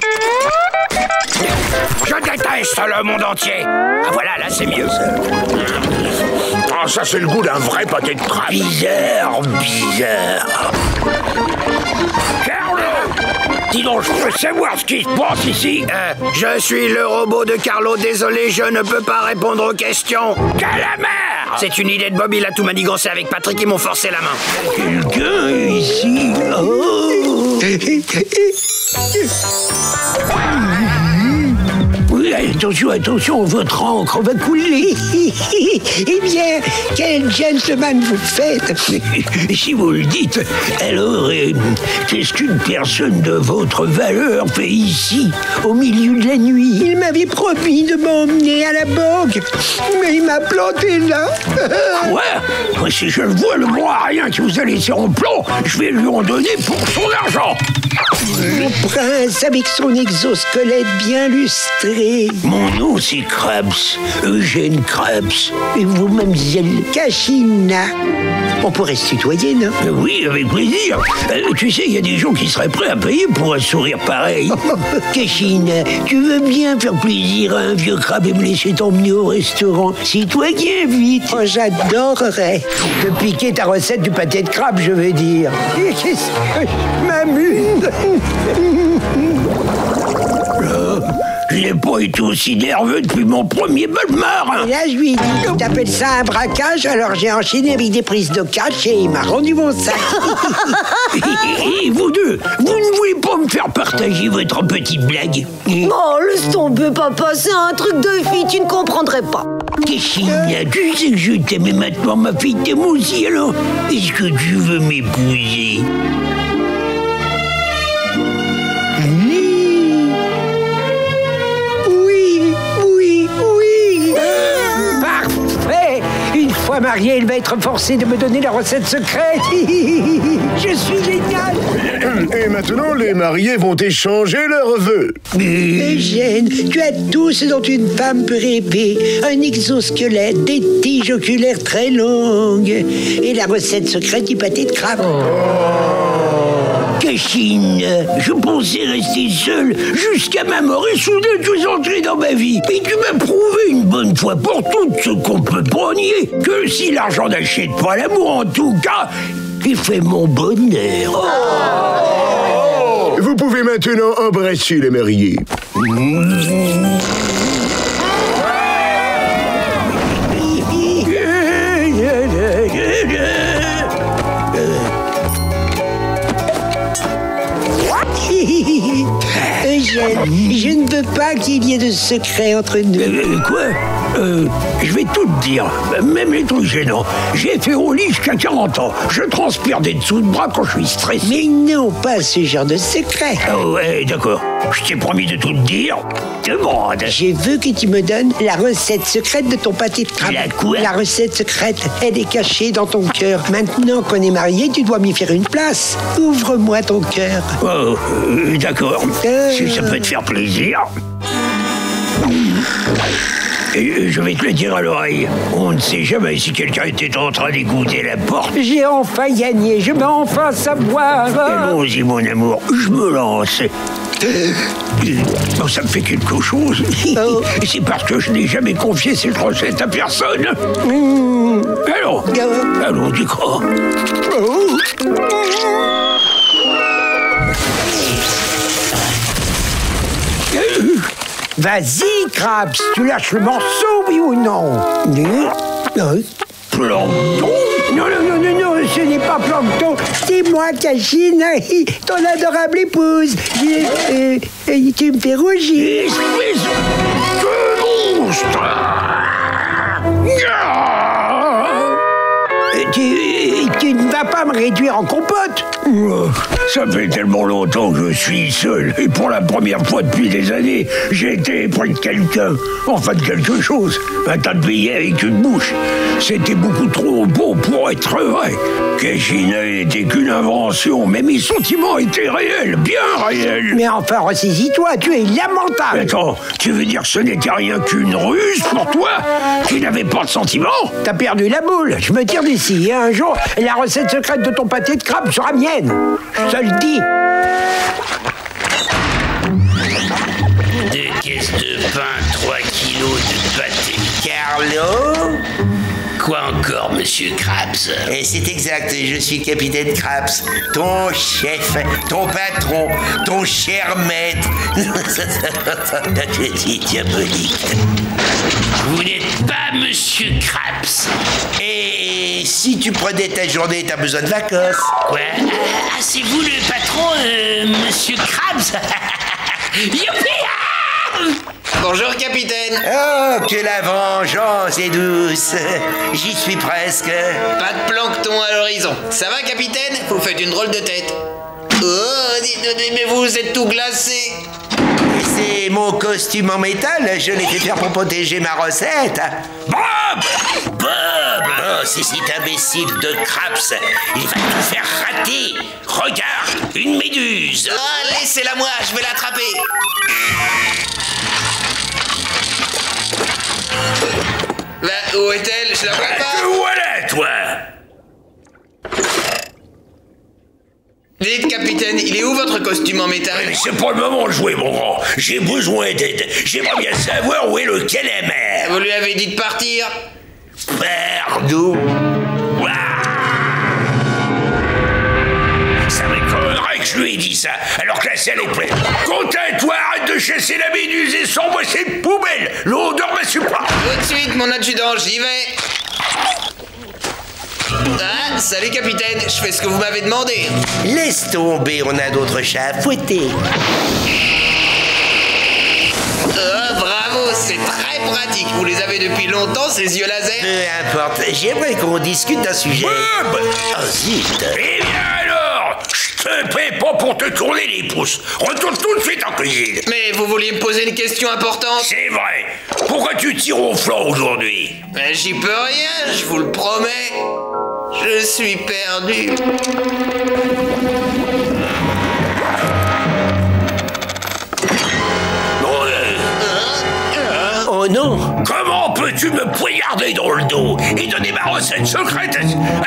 Je déteste le monde entier. Ah voilà, là c'est mieux. Ah, ça c'est le goût d'un vrai pâté de crabe. Bizarre. Carlo! Dis donc, je peux savoir ce qui se passe ici? Je suis le robot de Carlo, désolé, je ne peux pas répondre aux questions. Calamar! C'est une idée de Bob, il a tout manigancé avec Patrick, ils m'ont forcé la main. Quelqu'un ici? Oh! Oui, attention, votre encre va couler. Eh bien, quel gentleman vous faites? Si vous le dites, alors qu'est-ce qu'une personne de votre valeur fait ici, au milieu de la nuit? Il m'avait promis de m'emmener à la banque, mais il m'a planté là. Quoi? Si je le vois, le bon à rien qui vous a laissé en plan, je vais lui en donner pour son argent. Mon prince avec son exosquelette bien lustré. Mon nom c'est Krabs, Eugène Krabs. Et vous, mademoiselle Kachina? On pourrait se tutoyer, non? Oui, avec plaisir. Tu sais, il y a des gens qui seraient prêts à payer pour un sourire pareil. Kachina, tu veux bien faire plaisir à un vieux crabe et me laisser t'emmener au restaurant? C'est toi qui invites. Oh, j'adorerais te piquer ta recette du pâté de crabe, je veux dire. Qu'est-ce que je m'amuse? J'ai pas été aussi nerveux depuis mon premier bol-mort. Et là, je lui ai dit, tu t'appelles ça un braquage, alors j'ai enchaîné avec des prises de cash et il m'a rendu mon sac. Et vous deux, vous ne voulez pas me faire partager votre petite blague? Oh, laisse tomber, papa, c'est un truc de fille, tu ne comprendrais pas. Kéchine, tu sais que je t'aime et maintenant ma fille t'aime aussi, alors est-ce que tu veux m'épouser? Oui. Parfait. Une fois mariée, il va être forcé de me donner la recette secrète. Je suis génial. Et maintenant, les mariés vont échanger leurs vœux. Eugène, tu as tout ce dont une femme peut rêver. Un exosquelette, des tiges oculaires très longues et la recette secrète du pâté de crabe. Kéchine, je pensais rester seul jusqu'à ma mort et soudain tu es entré dans ma vie. Et tu m'as prouvé une bonne fois pour toutes ce qu'on peut pas nier, que si l'argent n'achète pas l'amour, en tout cas, il fait mon bonheur. Vous pouvez maintenant embrasser les mariés. Eugène, je ne veux pas qu'il y ait de secret entre nous. Quoi? Je vais tout te dire, même les trucs gênants. J'ai fait au lit jusqu'à 40 ans. Je transpire des dessous de bras quand je suis stressé. Mais non, pas ce genre de secret. Oh ouais, d'accord. Je t'ai promis de tout te dire. Demande. Je veux que tu me donnes la recette secrète de ton pâté de crabe. La quoi? La recette secrète, elle est cachée dans ton cœur. Maintenant qu'on est mariés, tu dois m'y faire une place. Ouvre-moi ton cœur. Oh, d'accord. Si ça peut te faire plaisir. Et je vais te le dire à l'oreille. On ne sait jamais si quelqu'un était en train d'écouter la porte. J'ai enfin gagné, je vais enfin savoir. Allons-y, mon amour, je me lance. Ça me fait quelque chose. C'est parce que je n'ai jamais confié cette recette à personne. Allons, du coup. Vas-y, Krabs, tu lâches le morceau, oui ou non? Plancton? Non, ce n'est pas Plancton, c'est moi, Kéchine, ton adorable épouse. Tu me fais rougir. Espèce de monstre! Tu ne vas pas me réduire en compote? Ça fait tellement longtemps que je suis seul. Et pour la première fois depuis des années, j'ai été près de quelqu'un. Enfin de quelque chose. Un tas de billets avec une bouche. C'était beaucoup trop beau pour être vrai. Kéchine n'était qu'une invention, mais mes sentiments étaient réels, bien réels. Mais enfin, ressaisis-toi, tu es lamentable. Attends, tu veux dire que ce n'était rien qu'une ruse pour toi? Tu n'avais pas de sentiments? T'as perdu la boule. Je me tire d'ici. Et un jour, la recette secrète de ton pâté de crabe sera mienne. Je te le dis. 2 caisses de pain, 3 kilos de pâté. Carlo? Quoi encore, monsieur Krabs? C'est exact, je suis capitaine Krabs, ton chef, ton patron, ton cher maître. Je suis diabolique. Vous n'êtes pas monsieur Krabs. Et si tu prenais ta journée, t'as besoin de vacances. Quoi? C'est vous le patron, monsieur Krabs? Youpi! Bonjour, capitaine. Oh, que la vengeance est douce. J'y suis presque. Pas de plancton à l'horizon. Ça va, capitaine? Vous faites une drôle de tête. Oh, mais vous êtes tout glacé. C'est mon costume en métal. Je l'ai fait faire pour protéger ma recette. Bob! Oh, c'est cet imbécile de Krabs. Il va tout faire rater. Regarde, une méduse. Ah, laissez-la moi, je vais l'attraper. Où est-elle? Je la vois pas. Voilà, toi. Dites, capitaine, il est où votre costume en métal? C'est pas le moment de jouer, mon grand. J'ai besoin d'aide. J'aimerais bien savoir où est le Calamar. Vous lui avez dit de partir? Pardon. Ça m'étonnerait que je je lui ai dit ça, alors que la selle est pleine. Quant à toi, arrête de chasser la méduse et sors-moi cette poubelle. L'odeur m'assure pas. Tout de suite, mon adjudant, j'y vais. Ah, salut capitaine, je fais ce que vous m'avez demandé. Laisse tomber, on a d'autres chats à fouetter. Bravo, c'est très pratique. Vous les avez depuis longtemps, ces yeux laser? Peu importe, j'aimerais qu'on discute d'un sujet. Bob! Oh zut! Eh bien alors, je te paie pas pour te tourner les pouces. Retourne tout de suite en cuisine. Mais vous vouliez me poser une question importante? C'est vrai. Pourquoi tu tires au flanc aujourd'hui? Ben, j'y peux rien, je vous le promets. Je suis perdu. Oh non! Comment peux-tu me poignarder dans le dos et donner ma recette secrète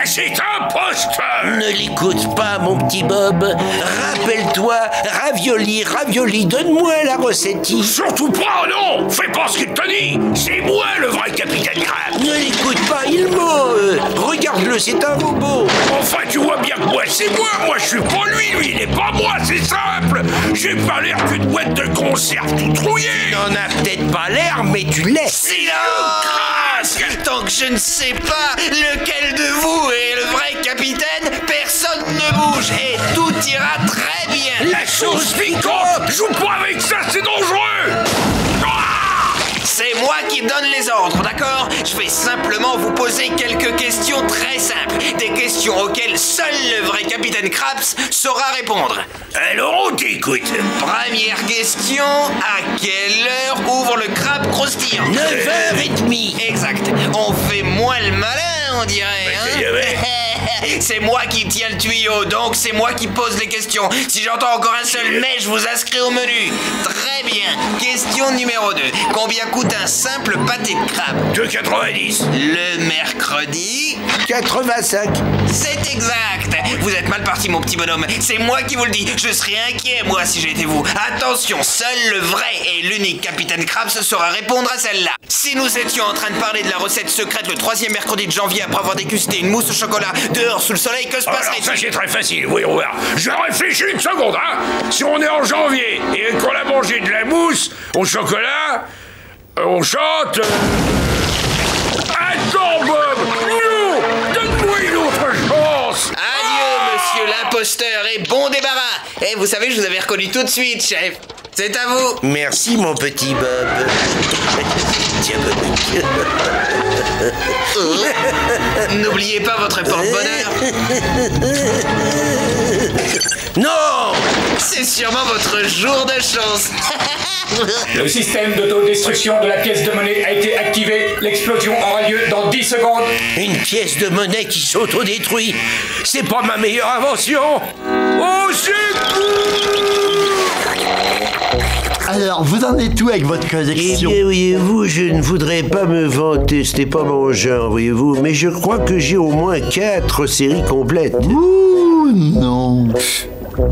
à cet imposteur? Ne l'écoute pas, mon petit Bob. Rappelle-toi, ravioli, donne-moi la recette. Surtout pas, non! Fais pas ce qu'il te dit! C'est moi le vrai capitaine Crab! Ne l'écoute pas, il ment. Regarde-le, c'est un robot. Enfin, tu vois bien que moi, c'est moi je suis pas lui, il est pas moi, c'est simple! J'ai pas l'air d'une boîte de conserve tout trouillée! T'en as peut-être pas l'air, mais tu laisses. Silence! Tant que je ne sais pas lequel de vous est le vrai capitaine, personne ne bouge et tout ira très bien. La sauce piquante! Joue pas avec ça, c'est dangereux! C'est moi qui donne les ordres, d'accord? Je vais simplement vous poser quelques questions très simples. Des questions auxquelles seul le vrai capitaine Krabs saura répondre. Alors on t'écoute. Première question, à quelle heure ouvre le crabe croustillant? 9h30. Exact. On fait moins le malin, on dirait, hein? C'est moi qui tiens le tuyau, donc c'est moi qui pose les questions. Si j'entends encore un seul mais, je vous inscris au menu. Très bien. Question numéro 2. Combien coûte un simple pâté de crabe? 2,90. Le mercredi? 85. C'est exact. Vous êtes mal parti, mon petit bonhomme. C'est moi qui vous le dis. Je serais inquiet, moi, si j'étais vous. Attention, seul le vrai et l'unique capitaine Krabs saura répondre à celle-là. Si nous étions en train de parler de la recette secrète le 3e mercredi de janvier après avoir dégusté une mousse au chocolat dehors sous le soleil, que se passerait-il? Alors ça, c'est très facile, voyons voir. Je réfléchis une seconde, hein. Si on est en janvier et qu'on a mangé de la mousse au chocolat, on chante... Attends, Bob! Non! Donne-moi une autre chance! Adieu, monsieur l'imposteur, et bon débarras! Eh, vous savez, je vous avais reconnu tout de suite, chef. C'est à vous. Merci, mon petit Bob. Diabolique. N'oubliez pas votre porte-bonheur. Non! C'est sûrement votre jour de chance. Le système d'autodestruction de la pièce de monnaie a été activé. L'explosion aura lieu dans 10 secondes. Une pièce de monnaie qui s'autodétruit. C'est pas ma meilleure invention. Oh, Alors, vous en êtes où avec votre collection? Eh bien, voyez-vous, je ne voudrais pas me vanter, ce n'est pas mon genre, voyez-vous, mais je crois que j'ai au moins 4 séries complètes. Ouh, non.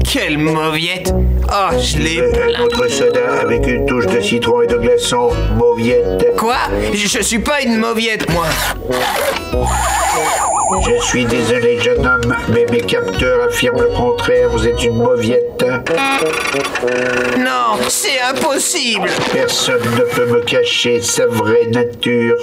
Quelle mauviette! Oh, je l'ai plein. Votre soda avec une touche de citron et de glaçon, mauviette. Quoi? Je suis pas une mauviette, moi. Je suis désolé, jeune homme, mais mes capteurs affirment le contraire. Vous êtes une mauviette. Non, c'est impossible. Personne ne peut me cacher sa vraie nature.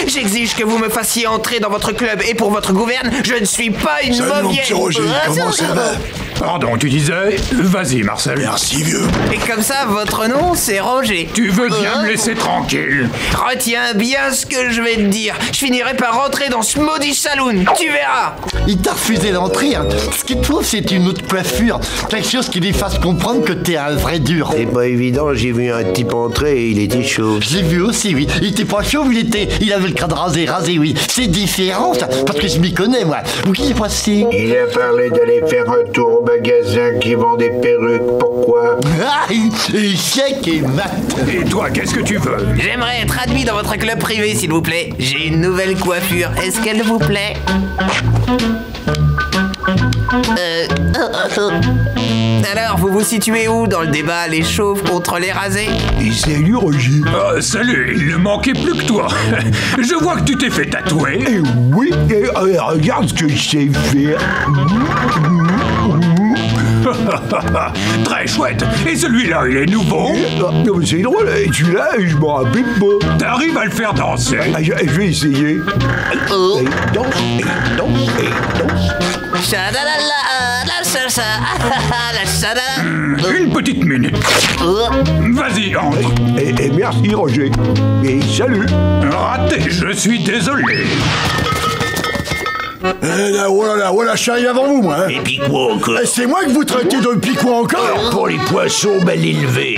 J'exige que vous me fassiez entrer dans votre club et pour votre gouverne, je ne suis pas une Salut, mon mauviette. petit Roger, comment ça va? Pardon, tu disais? Vas-y, Marcel. Merci, vieux. Et comme ça, votre nom, c'est Roger. Tu veux bien me laisser tranquille? Retiens bien ce que je vais te dire. Je finirai par rentrer dans ce maudit saloon. Tu verras. Il t'a refusé l'entrée, hein. Ce qu'il te faut, c'est une autre coiffure. Quelque chose qui lui fasse comprendre que t'es un vrai dur. C'est pas évident, j'ai vu un type entrer et il était chaud. J'ai vu aussi, oui. Il était pas chaud, il avait le crâne rasé, oui. C'est différent, ça, parce que je m'y connais, moi. Oui, voici. Il a parlé d'aller faire un tour au magasin qui vend des perruques. Pourquoi? Ah, échec et mat. Et toi, qu'est-ce que tu veux? J'aimerais être admis dans votre club privé, s'il vous plaît. J'ai une nouvelle coiffure. Est-ce qu'elle vous plaît? Alors, vous vous situez où dans le débat, les chauves contre les rasés? Salut Roger. Salut, il ne manquait plus que toi. Je vois que tu t'es fait tatouer. Oui, regarde ce que je sais faire. Très chouette. Et celui-là, il est nouveau? Non mais c'est drôle, celui-là, je m'en rappelle pas. T'arrives à le faire danser? Je vais essayer. Danse, danse, danse. Une petite minute. Vas-y, entre. Et merci Roger. Et salut. Raté, je suis désolé. Voilà, je suis arrivé avant vous, moi. Hein. Et puis quoi encore? C'est moi que vous traitez de picot encore? Pour les poissons mal élevés.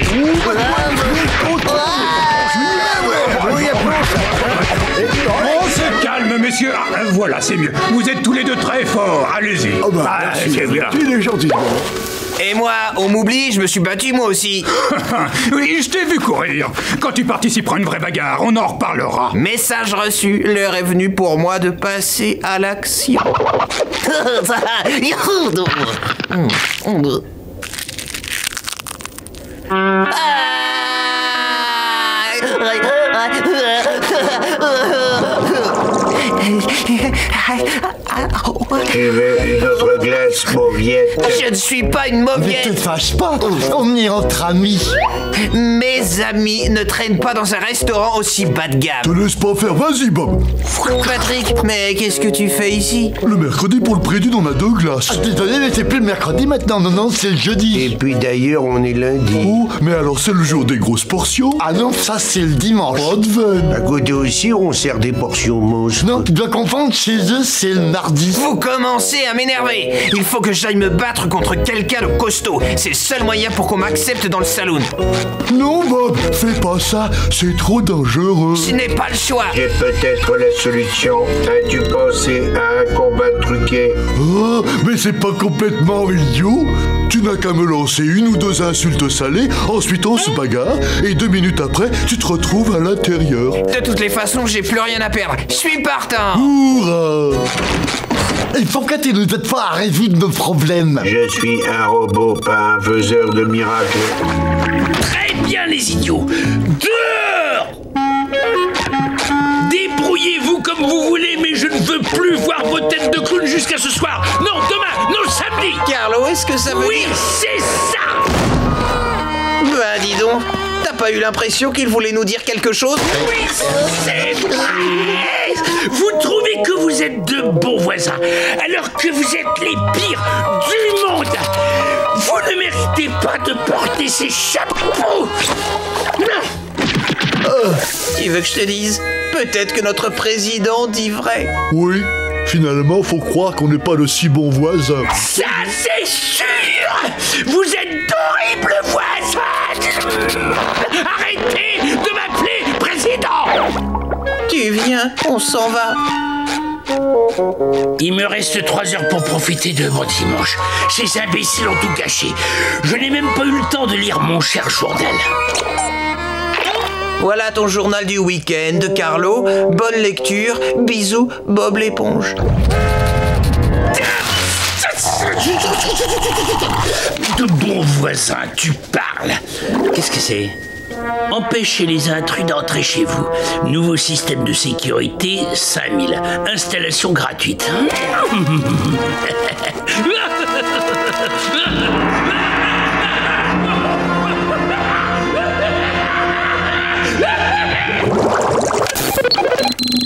On se calme, messieurs. Ah, voilà, c'est mieux. Vous êtes tous les deux très forts. Allez-y. C'est bien. Il est gentil. Et moi, on m'oublie, je me suis battu moi aussi. Oui, je t'ai vu courir. Quand tu participeras à une vraie bagarre, on en reparlera. Message reçu, l'heure est venue pour moi de passer à l'action. Tu veux une autre glace, mauviette? Je ne suis pas une mauviette. Ne te fâche pas, on est entre amis. Mes amis ne traînent pas dans un restaurant aussi bas de gamme. Te laisse pas faire, vas-y Bob. Patrick, mais qu'est-ce que tu fais ici? Le mercredi pour le prédit, on a 2 glaces. Désolé, mais c'est plus le mercredi maintenant, non, c'est le jeudi. Et puis d'ailleurs, on est lundi. Oh, mais alors c'est le jour des grosses portions? Ah non, ça c'est le dimanche. Pas de veine. À côté aussi, on sert des portions monstres. Non, tu dois comprendre, chez eux, c'est le mardi. Vous commencez à m'énerver. Il faut que j'aille me battre contre quelqu'un de costaud. C'est le seul moyen pour qu'on m'accepte dans le saloon. Non, Bob, fais pas ça, c'est trop dangereux. Je n'ai pas le choix. J'ai peut-être la solution. As-tu pensé à un combat truqué? Oh, mais c'est pas complètement idiot. Tu n'as qu'à me lancer 1 ou 2 insultes salées, ensuite on se bagarre, et 2 minutes après, tu te retrouves à l'intérieur. De toutes les façons, j'ai plus rien à perdre. Je suis partant. Hourra! Et pourquoi tu ne t'aides pas à résoudre nos problèmes? Je suis un robot, pas un faiseur de miracles. Très bien, les idiots. Dehors! Débrouillez-vous comme vous voulez, mais je ne veux plus voir vos têtes de clown jusqu'à ce soir. Non, demain, non, samedi. Carlo, est-ce que ça veut Oui, dire... c'est ça. Bah, dis donc, t'as pas eu l'impression qu'il voulait nous dire quelque chose? Oui, c'est vrai. Vous trouvez que vous êtes de bons voisins, alors que vous êtes les pires du monde. Vous ne méritez pas de porter ces chapeaux. Tu veux que je te dise? Peut-être que notre président dit vrai. Oui, finalement, faut croire qu'on n'est pas de si bons voisins. Ça, c'est sûr. Vous êtes d'horribles voisins. Arrêtez de m'appeler président. Tu viens, on s'en va. Il me reste 3 heures pour profiter de mon dimanche. Ces imbéciles ont tout gâché. Je n'ai même pas eu le temps de lire mon cher journal. Voilà ton journal du week-end, Carlo. Bonne lecture. Bisous, Bob l'éponge. De bons voisins, tu parles. Qu'est-ce que c'est? Empêchez les intrus d'entrer chez vous. Nouveau système de sécurité, 5000. Installation gratuite.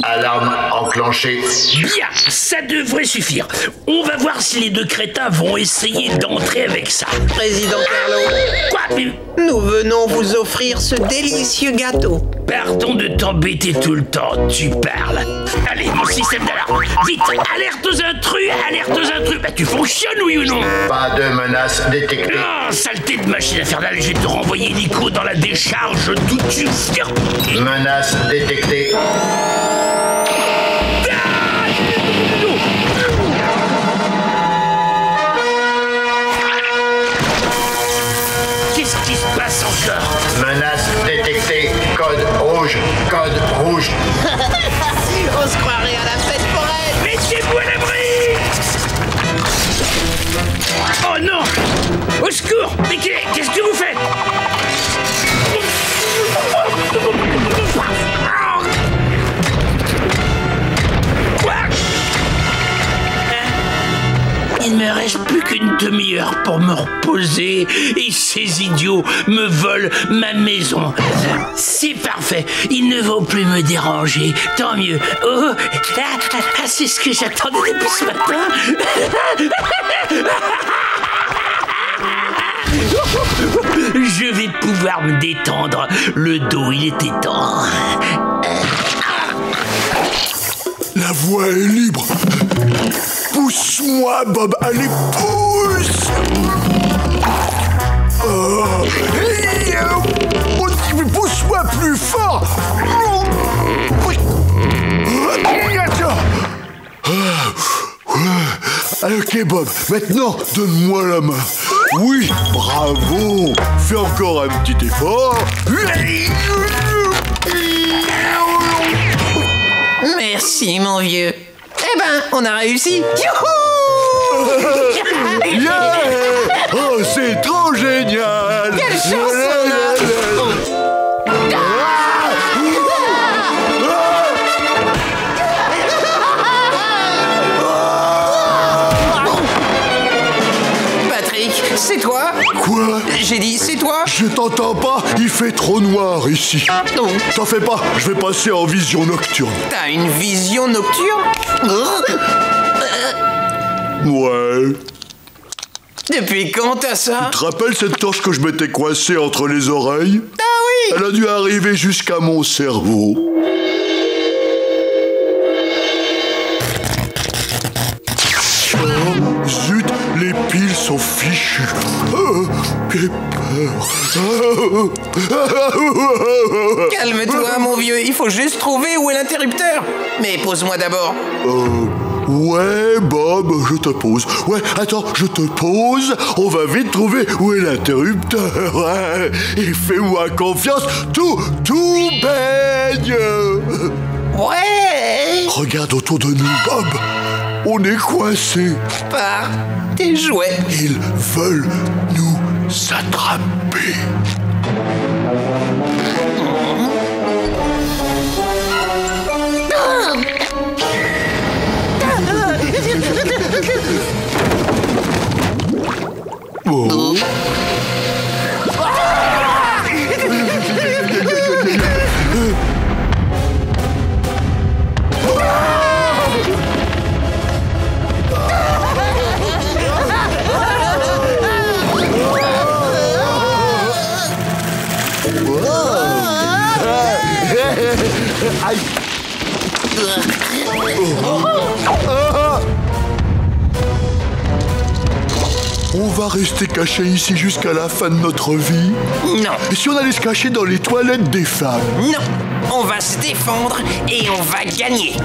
Alarme enclenchée. Bien, ça devrait suffire. On va voir si les 2 crétins vont essayer d'entrer avec ça. Président Carlo. Quoi? Mais... Nous venons vous offrir ce délicieux gâteau. Pardon de t'embêter tout le temps, tu parles. Allez, mon système d'alarme. Vite, alerte aux intrus, alerte aux intrus. Bah, tu fonctionnes, oui ou non? Pas de menace détectée. Ah, saleté de machine infernale, je vais te renvoyer Nico dans la décharge tout de suite. Menace détectée. Qu'est-ce qui se passe encore? Menace détectée. Code rouge. Code rouge. On se croirait à la fête foraine. Mettez-vous à l'abri. me reste plus qu'une demi-heure pour me reposer et ces idiots me volent ma maison. C'est parfait, ils ne vont plus me déranger, tant mieux. Oh, c'est ce que j'attendais depuis ce matin. Je vais pouvoir me détendre. Le dos, il était temps. La voie est libre. Pousse-moi, Bob. Allez, pousse. Pousse-moi plus fort. Ok, Bob. Maintenant, donne-moi la main. Oui, bravo. Fais encore un petit effort. Merci, mon vieux. Eh ben, on a réussi. Yeah! Oh, c'est trop génial. Quelle chance on a. C'est toi? Quoi? J'ai dit, c'est toi? Je t'entends pas, il fait trop noir ici. Non. T'en fais pas, je vais passer en vision nocturne. T'as une vision nocturne? Ouais. Depuis quand t'as ça? Tu te rappelles cette torche que je m'étais coincée entre les oreilles? Ah oui! Elle a dû arriver jusqu'à mon cerveau. Oh, zut, les piles sont fichues. J'ai peur. Calme-toi, mon vieux. Il faut juste trouver où est l'interrupteur. Mais pose-moi d'abord. Ouais, Bob, je te pose. Ouais, attends, je te pose. On va vite trouver où est l'interrupteur. Ouais. Et fais-moi confiance. Tout baigne. Ouais. Regarde autour de nous, Bob. On est coincés par tes jouets. Ils veulent nous attraper. Oh. Aïe. On va rester caché ici jusqu'à la fin de notre vie? Non. Et si on allait se cacher dans les toilettes des femmes? Non. On va se défendre et on va gagner.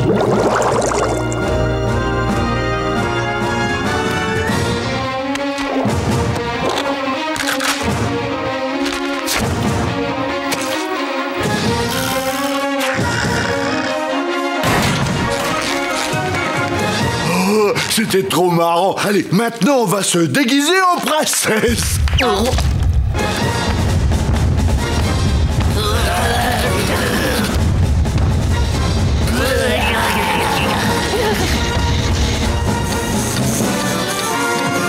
C'était trop marrant. Allez, maintenant on va se déguiser en princesse.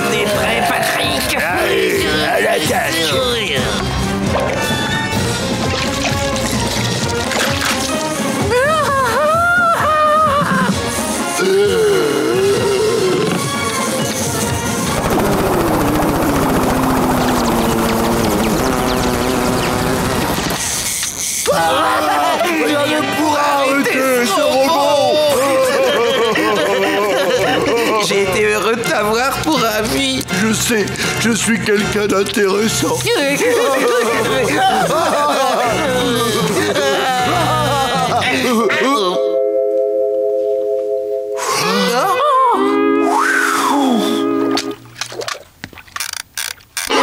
T'es prêt, Patrick? Allez, à la tâche. J'ai été heureux de t'avoir pour ami. Je sais, je suis quelqu'un d'intéressant.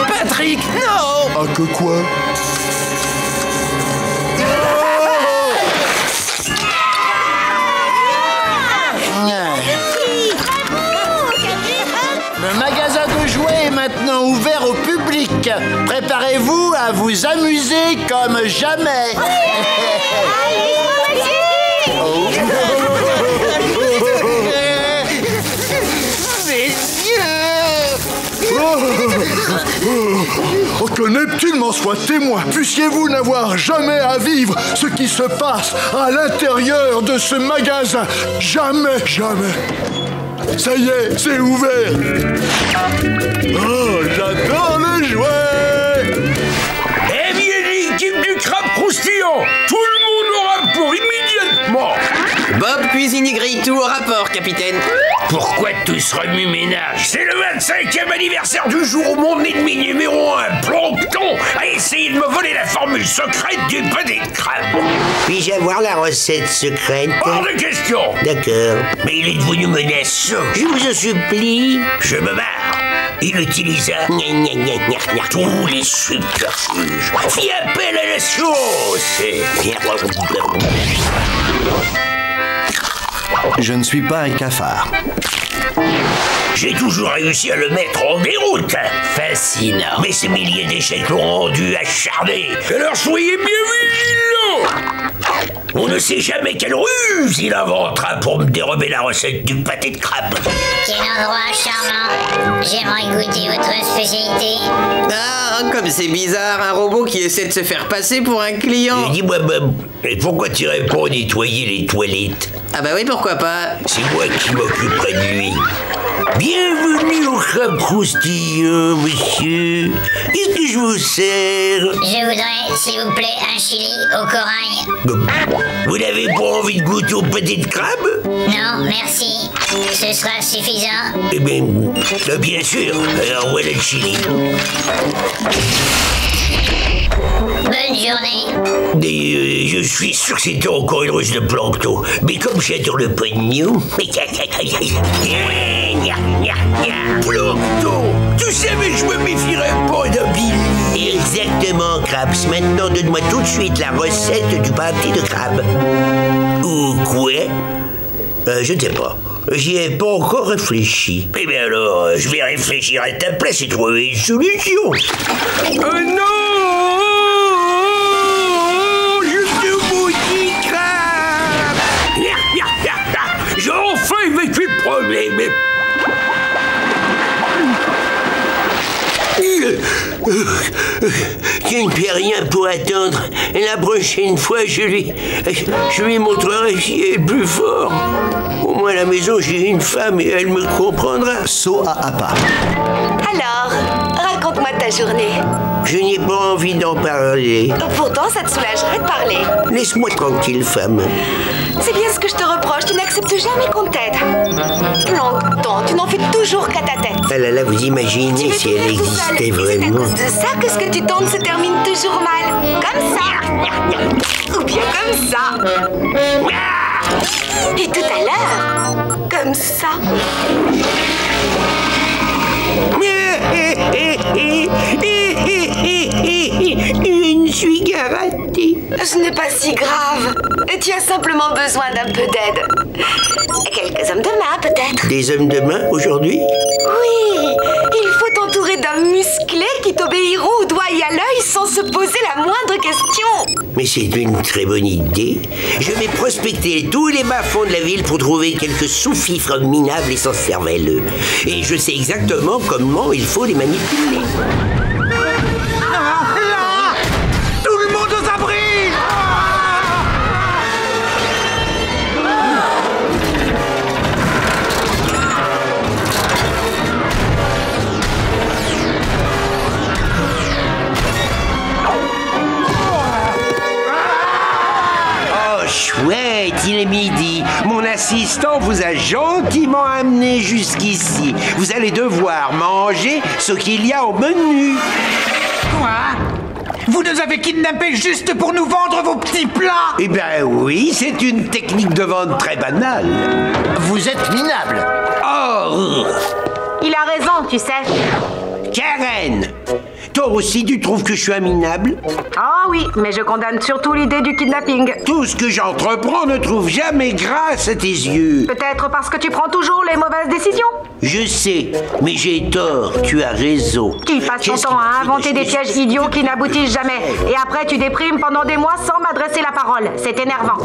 Patrick, non! Ah, que quoi? Le magasin de jouets est maintenant ouvert au public. Préparez-vous à vous amuser comme jamais. Messieurs! Oh, que Neptune m'en soit témoin. Puissiez-vous n'avoir jamais à vivre ce qui se passe à l'intérieur de ce magasin. Jamais, jamais. Ça y est, c'est ouvert. Oh, j'adore le jouet. Eh bien, l'équipe du crabe croustillant, tout le monde au rapport immédiatement. Bob Cuisinier grille tout au rapport, capitaine. Pourquoi tout ce remue-ménage? C'est le 25e anniversaire du jour où mon ennemi numéro 1, Plancton, a essayé de me voler la formule secrète du pâté de crabe. Puis-je avoir la recette secrète? Hors de question. D'accord. Mais il est devenu menaçant. Je vous en supplie. Je me barre. Il utilisa tous les subterfuges. Fit appel à la sauce. Je ne suis pas un cafard. J'ai toujours réussi à le mettre en déroute. Fascinant. Mais ces milliers d'échecs l'ont rendu acharné. Alors soyez bien vigilants. On ne sait jamais quelle ruse il inventera pour me dérober la recette du pâté de crabe. Quel endroit charmant. J'aimerais goûter votre spécialité. Ah, comme c'est bizarre, un robot qui essaie de se faire passer pour un client. Dis-moi, Bob, et pourquoi tu irais pas nettoyer les toilettes? Ah bah oui, pourquoi pas. C'est moi qui m'occuperai de lui. Bienvenue au crabe croustillant, monsieur. Qu'est-ce que je vous sers? Je voudrais, s'il vous plaît, un chili au corail. Vous n'avez pas envie de goûter au pâté de crabe? Non, merci. Ce sera suffisant. Eh bien, bien sûr. Alors voilà le chili. Bonne journée. Et je suis sûr que c'était encore une ruse de Plancton. Mais comme j'adore le pognon... Plancton, tu savais que je me méfierais pas d'un Billy. Exactement, Krabs. Maintenant, donne-moi tout de suite la recette du pâté de crabe. Ou quoi? Je ne sais pas. J'y ai pas encore réfléchi. Eh bien alors, je vais réfléchir à ta place et trouver une solution. Non! J'ai enfin vécu le problème. Je ne puis rien pour attendre. La prochaine fois, je lui montrerai qui est le plus fort. Au moins à la maison, j'ai une femme et elle me comprendra. Saut à appât. Alors, raconte-moi ta journée. Je n'ai pas envie d'en parler. Pourtant, ça te soulagerait de parler. Laisse-moi tranquille, femme. C'est bien ce que je te reproche, tu n'acceptes jamais qu'on t'aide. Plancton, tu n'en fais toujours qu'à ta tête. Ah là là, vous imaginez si elle existait vraiment. C'est à cause de ça que ce que tu tentes se termine toujours mal. Comme ça. Ou bien comme ça. Et tout à l'heure, comme ça. Une suis ratée. Ce n'est pas si grave. Tu as simplement besoin d'un peu d'aide. Quelques hommes de main, peut-être. Des hommes de main, aujourd'hui? Oui. Il faut t'entourer d'hommes musclés qui t'obéiront au doigt et à l'œil sans se poser la moindre question. Mais c'est une très bonne idée. Je vais prospecter tous les bas-fonds de la ville pour trouver quelques sous-fifres minables et sans cervelle. Et je sais exactement comment il faut les manipuler. Tout le monde aux abris! Chouette, il est midi. Mon assistant vous a gentiment amené jusqu'ici. Vous allez devoir manger ce qu'il y a au menu. Quoi? Vous nous avez kidnappés juste pour nous vendre vos petits plats? Eh bien oui, c'est une technique de vente très banale. Vous êtes minable. Oh! Il a raison, tu sais. Karen, Toi aussi, tu trouves que je suis un minable? Oh oui, mais je condamne surtout l'idée du kidnapping. Tout ce que j'entreprends ne trouve jamais grâce à tes yeux. Peut-être parce que tu prends toujours les mauvaises décisions. Je sais, mais j'ai tort, tu as raison. Tu passes ton temps à inventer des pièges idiots qui n'aboutissent jamais. Et après, tu déprimes pendant des mois sans m'adresser la parole. C'est énervant.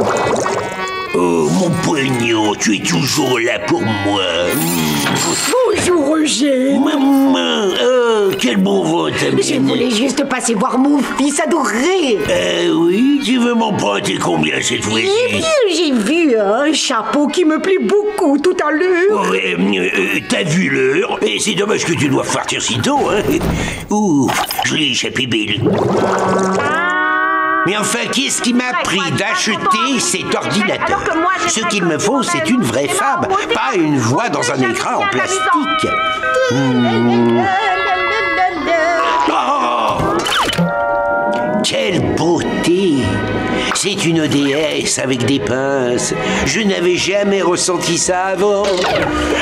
Oh, mon poignot, tu es toujours là pour moi. Bonjour, Roger. Maman, oh, quel bon vent t'as mis. Je voulais juste passer voir mon fils adoré. Oui, tu veux m'emprunter combien cette fois-ci? J'ai vu un chapeau qui me plaît beaucoup tout à l'heure. T'as vu l'heure? Et c'est dommage que tu dois partir si tôt, hein. Ouh, je l'ai échappé belle. Mais enfin, qu'est-ce qui m'a pris d'acheter cet ordinateur? Ce qu'il me faut, c'est une vraie femme, pas une voix dans un écran en plastique. Oh, quelle beauté! C'est une déesse avec des pinces. Je n'avais jamais ressenti ça avant.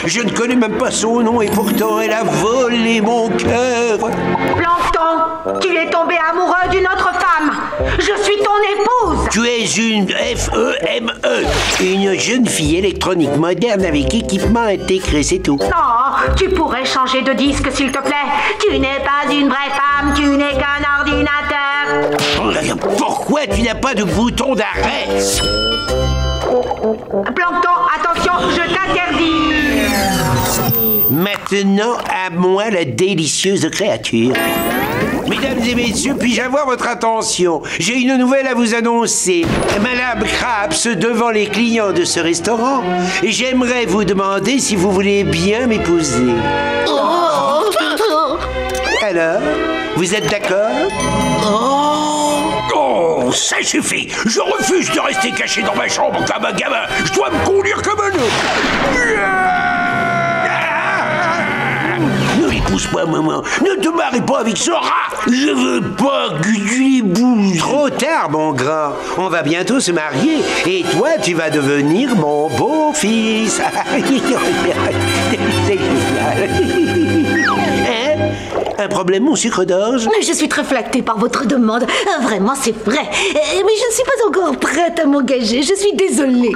Je ne connais même pas son nom et pourtant elle a volé mon cœur. Plancton, tu es tombé amoureux d'une autre femme. Je suis ton épouse. Tu es une F-E-M-E, une jeune fille électronique moderne avec équipement intégré, c'est tout. Non, tu pourrais changer de disque s'il te plaît. Tu n'es pas une vraie femme, tu n'es qu'un ordinateur. Pourquoi tu n'as pas de bouton d'arrêt? Plancton, attention, je t'interdis. Maintenant, à moi la délicieuse créature. Mesdames et messieurs, puis-je avoir votre attention? J'ai une nouvelle à vous annoncer. Madame Krabs devant les clients de ce restaurant. Et j'aimerais vous demander si vous voulez bien m'épouser. Alors, vous êtes d'accord? Oh, ça suffit. Je refuse de rester caché dans ma chambre comme un gamin. Je dois me conduire comme un homme. Ne l'épouse pas, maman. Ne te marie pas avec ce rat. Je veux pas que tu l'épouses. Trop tard, mon grand. On va bientôt se marier. Et toi, tu vas devenir mon beau-fils. C'est génial. Un problème, mon sucre d'orge? Mais je suis très flattée par votre demande. Vraiment, c'est vrai. Mais je ne suis pas encore prête à m'engager. Je suis désolée.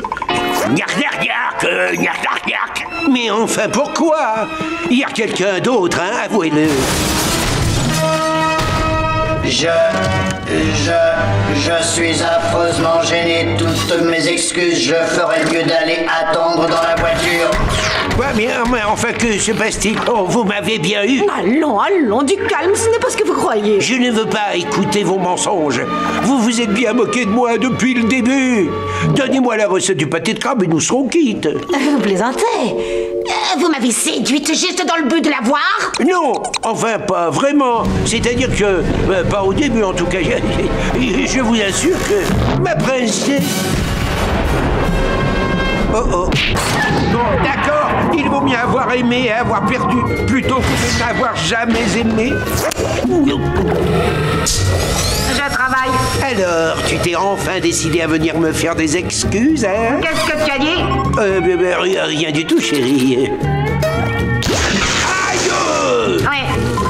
Mais enfin, pourquoi? Il y a quelqu'un d'autre, hein? Avouez-le. Je suis affreusement gêné. Toutes mes excuses. Je ferais mieux d'aller attendre dans la voiture. Ouais, mais enfin, que se passe-t-il? Oh, vous m'avez bien eu. Allons, du calme, ce n'est pas ce que vous croyez. Je ne veux pas écouter vos mensonges. Vous vous êtes bien moqué de moi depuis le début. Donnez-moi la recette du pâté de crabe et nous serons quittes. Vous plaisantez. Vous m'avez séduite juste dans le but de la voir? Non, enfin pas vraiment. C'est-à-dire que, pas au début en tout cas. Je vous assure que ma princesse... Oh. Bon, d'accord, il vaut mieux avoir aimé et avoir perdu plutôt que de n'avoir jamais aimé. Je travaille. Alors, tu t'es enfin décidé à venir me faire des excuses, hein? Qu'est-ce que tu as dit? Rien du tout, chérie. Aïe! Oui,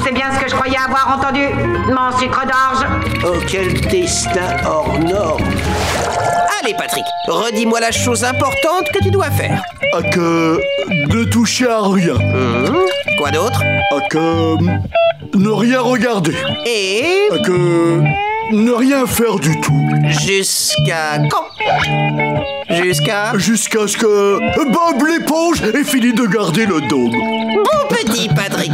c'est bien ce que je croyais avoir entendu. Mon sucre d'orge. Oh, quel destin hors norme. Allez, Patrick, redis-moi la chose importante que tu dois faire. Que ne toucher à rien. Quoi d'autre? Que ne rien regarder. Et que ne rien faire du tout. Jusqu'à quand? Jusqu'à ce que Bob l'éponge ait fini de garder le dôme. Bon petit Patrick.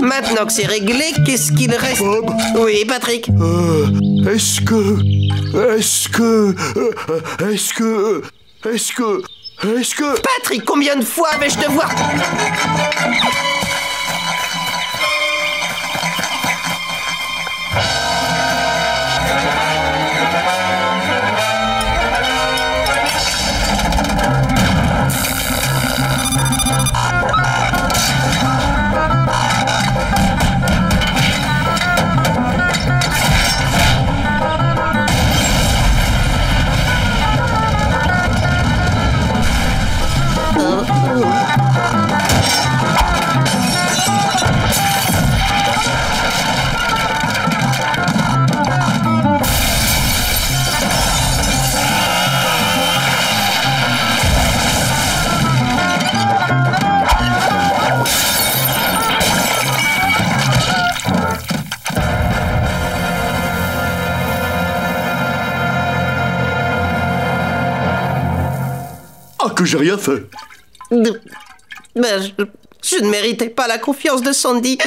Maintenant que c'est réglé, qu'est-ce qu'il reste? Bob? Oui, Patrick. Est-ce que... Patrick, combien de fois vais-je te voir? Ah, que j'ai rien fait. Ben, je ne méritais pas la confiance de Sandy.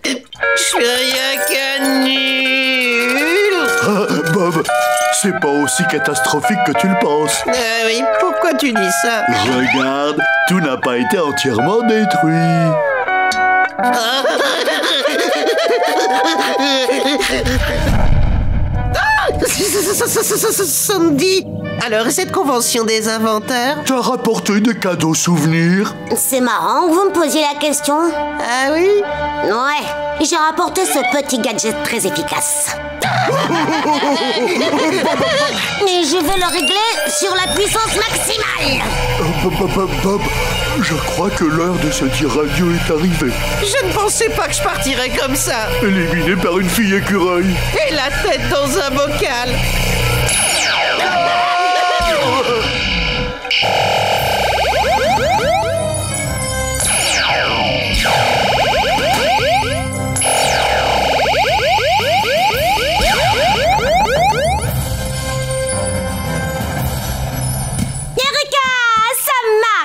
Je suis rien qu'un nul. Ah, Bob, c'est pas aussi catastrophique que tu le penses. Oui, pourquoi tu dis ça? Regarde, tout n'a pas été entièrement détruit. Sandy, alors cette convention des inventeurs? T'as rapporté des cadeaux souvenirs? C'est marrant que vous me posiez la question. Ah oui? Ouais, j'ai rapporté ce petit gadget très efficace. Et je veux le régler sur la puissance maximale. Bob, je crois que l'heure de ce radio est arrivée. Je ne pensais pas que je partirais comme ça. Éliminé par une fille écureuil. Et la tête dans un bocal.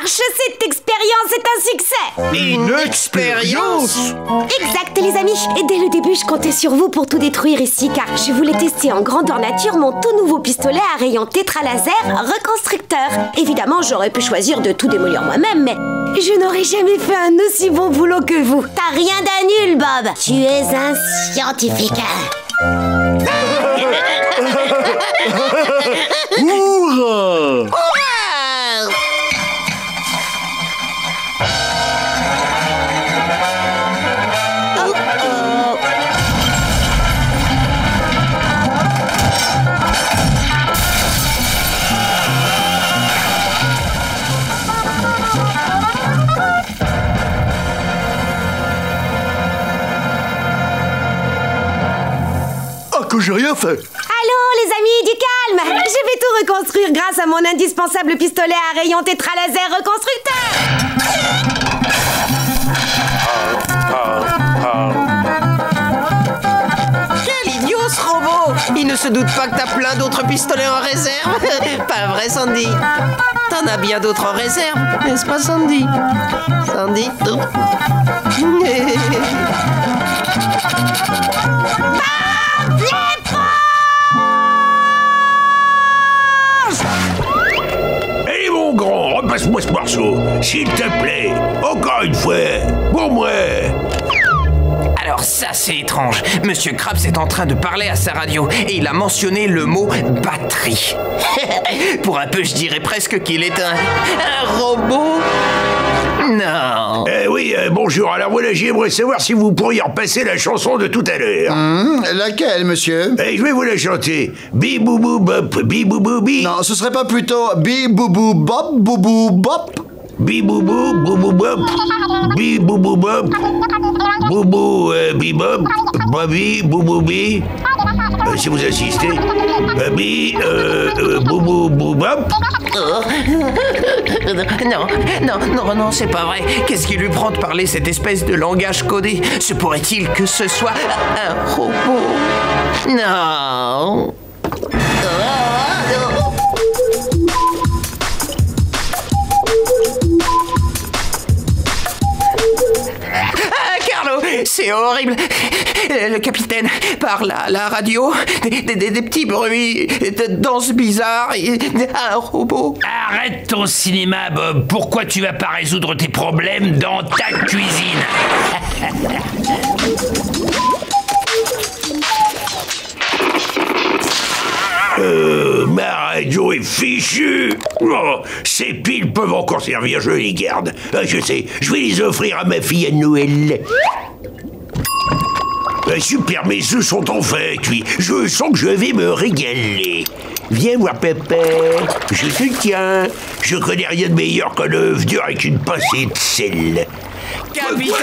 Cette expérience est un succès! Une expérience? Exact, les amis! Et dès le début, je comptais sur vous pour tout détruire ici, car je voulais tester en grandeur nature mon tout nouveau pistolet à rayon tétralaser reconstructeur. Évidemment, j'aurais pu choisir de tout démolir moi-même, mais je n'aurais jamais fait un aussi bon boulot que vous. T'as rien d'un nul, Bob! Tu es un scientifique! Hurrah! Que j'ai rien fait. Allons, les amis, du calme! Je vais tout reconstruire grâce à mon indispensable pistolet à rayon tétralaser reconstructeur! Quel idiot ce robot! Il ne se doute pas que t'as plein d'autres pistolets en réserve. Pas vrai, Sandy? T'en as bien d'autres en réserve, n'est-ce pas, Sandy? Sandy? Allez, mon grand, repasse-moi ce morceau, s'il te plaît. Encore une fois, pour moi. Alors ça, c'est étrange. Monsieur Krabs est en train de parler à sa radio et il a mentionné le mot batterie. Pour un peu, je dirais presque qu'il est un robot. Non. Oui, bonjour. Alors voilà, j'aimerais savoir si vous pourriez repasser la chanson de tout à l'heure. Laquelle, monsieur? Je vais vous la chanter. Bi boubou bop, bi boubou bi. Non, ce serait pas plutôt bi boubou bop, boubou bop? Bi boubou, boubou bop, bi boubou bop, boubou bi bop, babi, boubou bi. Si vous assistez. Bi boubou bop. Non, c'est pas vrai. Qu'est-ce qui lui prend de parler cette espèce de langage codé? Se pourrait-il que ce soit un robot? Non. Carlo, c'est horrible. Le capitaine parle à la radio, des petits bruits, de danses bizarres, un robot. Arrête ton cinéma, Bob. Pourquoi tu vas pas résoudre tes problèmes dans ta cuisine? Ma radio est fichue. Oh, ces piles peuvent encore servir, je les garde. Je sais, je vais les offrir à ma fille à Noël. Super, mes œufs sont enfin cuits. Je sens que je vais me régaler. Viens voir papa, je te tiens. Je connais rien de meilleur qu'un œuf dur avec une pincée de sel. Capitaine!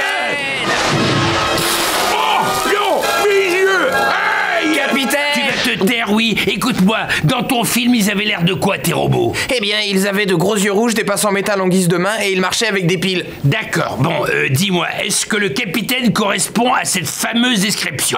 Oh non, mes yeux! Aïe! Capitaine! Tu vas te taire, oui. Écoute-moi, dans ton film, ils avaient l'air de quoi, tes robots? Eh bien, ils avaient de gros yeux rouges, des pinces en métal en guise de main et ils marchaient avec des piles. D'accord, bon, dis-moi, est-ce que le capitaine correspond à cette fameuse description?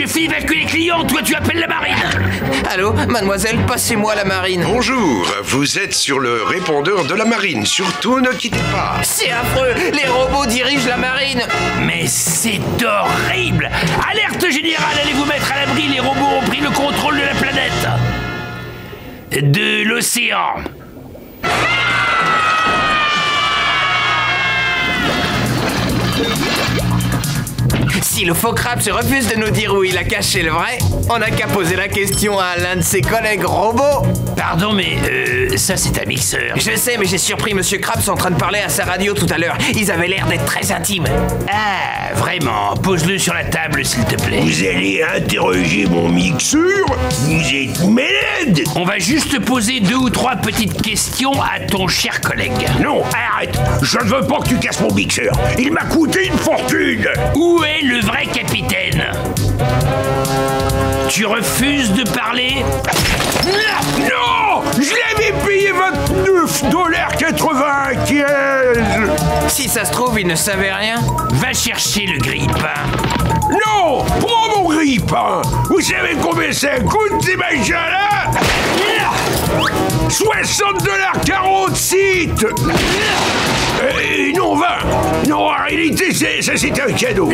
J'ai fait évacuer les clients, toi tu appelles la marine. Allô, mademoiselle, passez-moi la marine. Bonjour, vous êtes sur le répondeur de la marine. Surtout ne quittez pas. C'est affreux, les robots dirigent la marine. Mais c'est horrible. Alerte générale, allez vous mettre à l'abri, les robots ont pris le contrôle de la planète. De l'océan. Si le faux crabe se refuse de nous dire où il a caché le vrai, on n'a qu'à poser la question à l'un de ses collègues robots. Pardon, mais ça c'est un mixeur. Je sais, mais j'ai surpris Monsieur Krabs en train de parler à sa radio tout à l'heure. Ils avaient l'air d'être très intimes. Ah, vraiment, pose-le sur la table s'il te plaît. Vous allez interroger mon mixeur? Vous êtes malade! On va juste poser 2 ou 3 petites questions à ton cher collègue. Non, arrête! Je ne veux pas que tu casses mon mixeur. Il m'a coûté une fortune! Où est le vrai capitaine? Tu refuses de parler? Non! Je l'avais payé $29,95! Si ça se trouve, il ne savait rien. Va chercher le grille-pain. Non! Prends mon grille-pain! Vous savez combien ça coûte, ces machins-là? 60,46 $! Non, 20! Non, en réalité, ça c'est un cadeau! Non!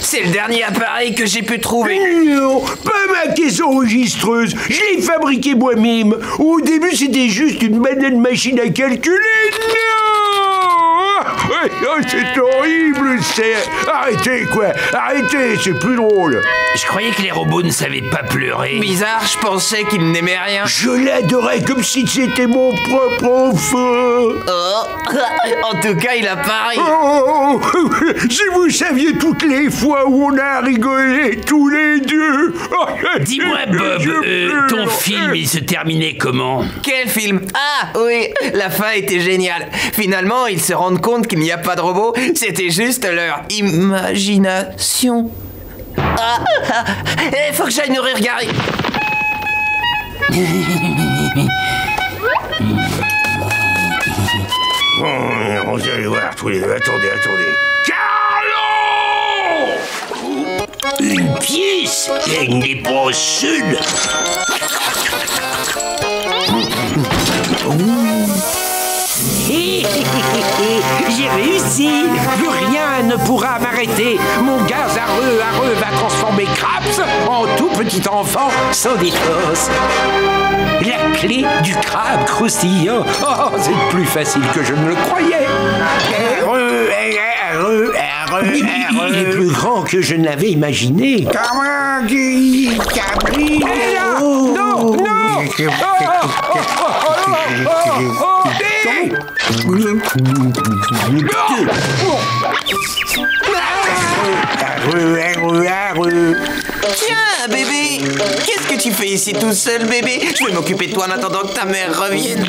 C'est le dernier appareil que j'ai pu trouver. Non, pas ma caisse enregistreuse. Je l'ai fabriquée moi-même. Au début, c'était juste une banale machine à calculer. Non! C'est horrible, c'est... Arrêtez, quoi. Arrêtez, c'est plus drôle. Je croyais que les robots ne savaient pas pleurer. Bizarre, je pensais qu'ils n'aimaient rien. Je l'adorais comme si c'était mon propre enfant. Oh, en tout cas, il a pas ri. Oh, si vous saviez toutes les fois où on a rigolé tous les deux. Dis-moi, Bob, ton film, il se terminait comment? Quel film? Ah, oui, la fin était géniale. Finalement, ils se rendent compte qu'il n'y a pas de robots, c'était juste leur imagination. Il faut que j'aille nourrir Gary. On va aller voir tous les deux. Attendez. Carlo! Une pièce? Elle n'est pas seule. J'ai réussi. Plus rien ne pourra m'arrêter. Mon gaz areux va transformer Krabs en tout petit enfant sans défense. La clé du crabe croustillant. Oh, c'est plus facile que je ne le croyais. Il est plus grand que je ne l'avais imaginé. Non! Tiens, bébé, qu'est-ce que tu fais ici tout seul, bébé? Je vais m'occuper de toi en attendant que ta mère revienne.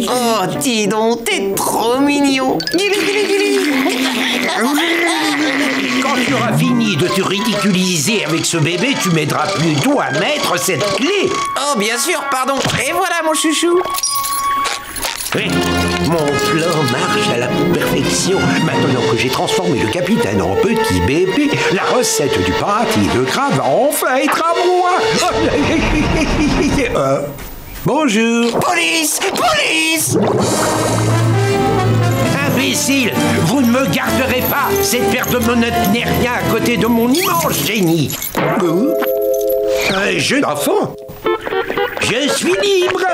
Oh, dis donc, t'es trop mignon. Quand tu auras fini de te ridiculiser avec ce bébé, tu m'aideras plutôt à mettre cette clé. Oh, bien sûr, pardon. Et voilà, mon chouchou. Oui, mon plan marche à la perfection. Maintenant que j'ai transformé le capitaine en petit bébé, la recette du paradis de crabe va enfin être à moi. Bonjour. Police! Imbécile, vous ne me garderez pas. Cette paire de monettes n'est rien à côté de mon immense génie. Un jeune enfant. Je suis libre.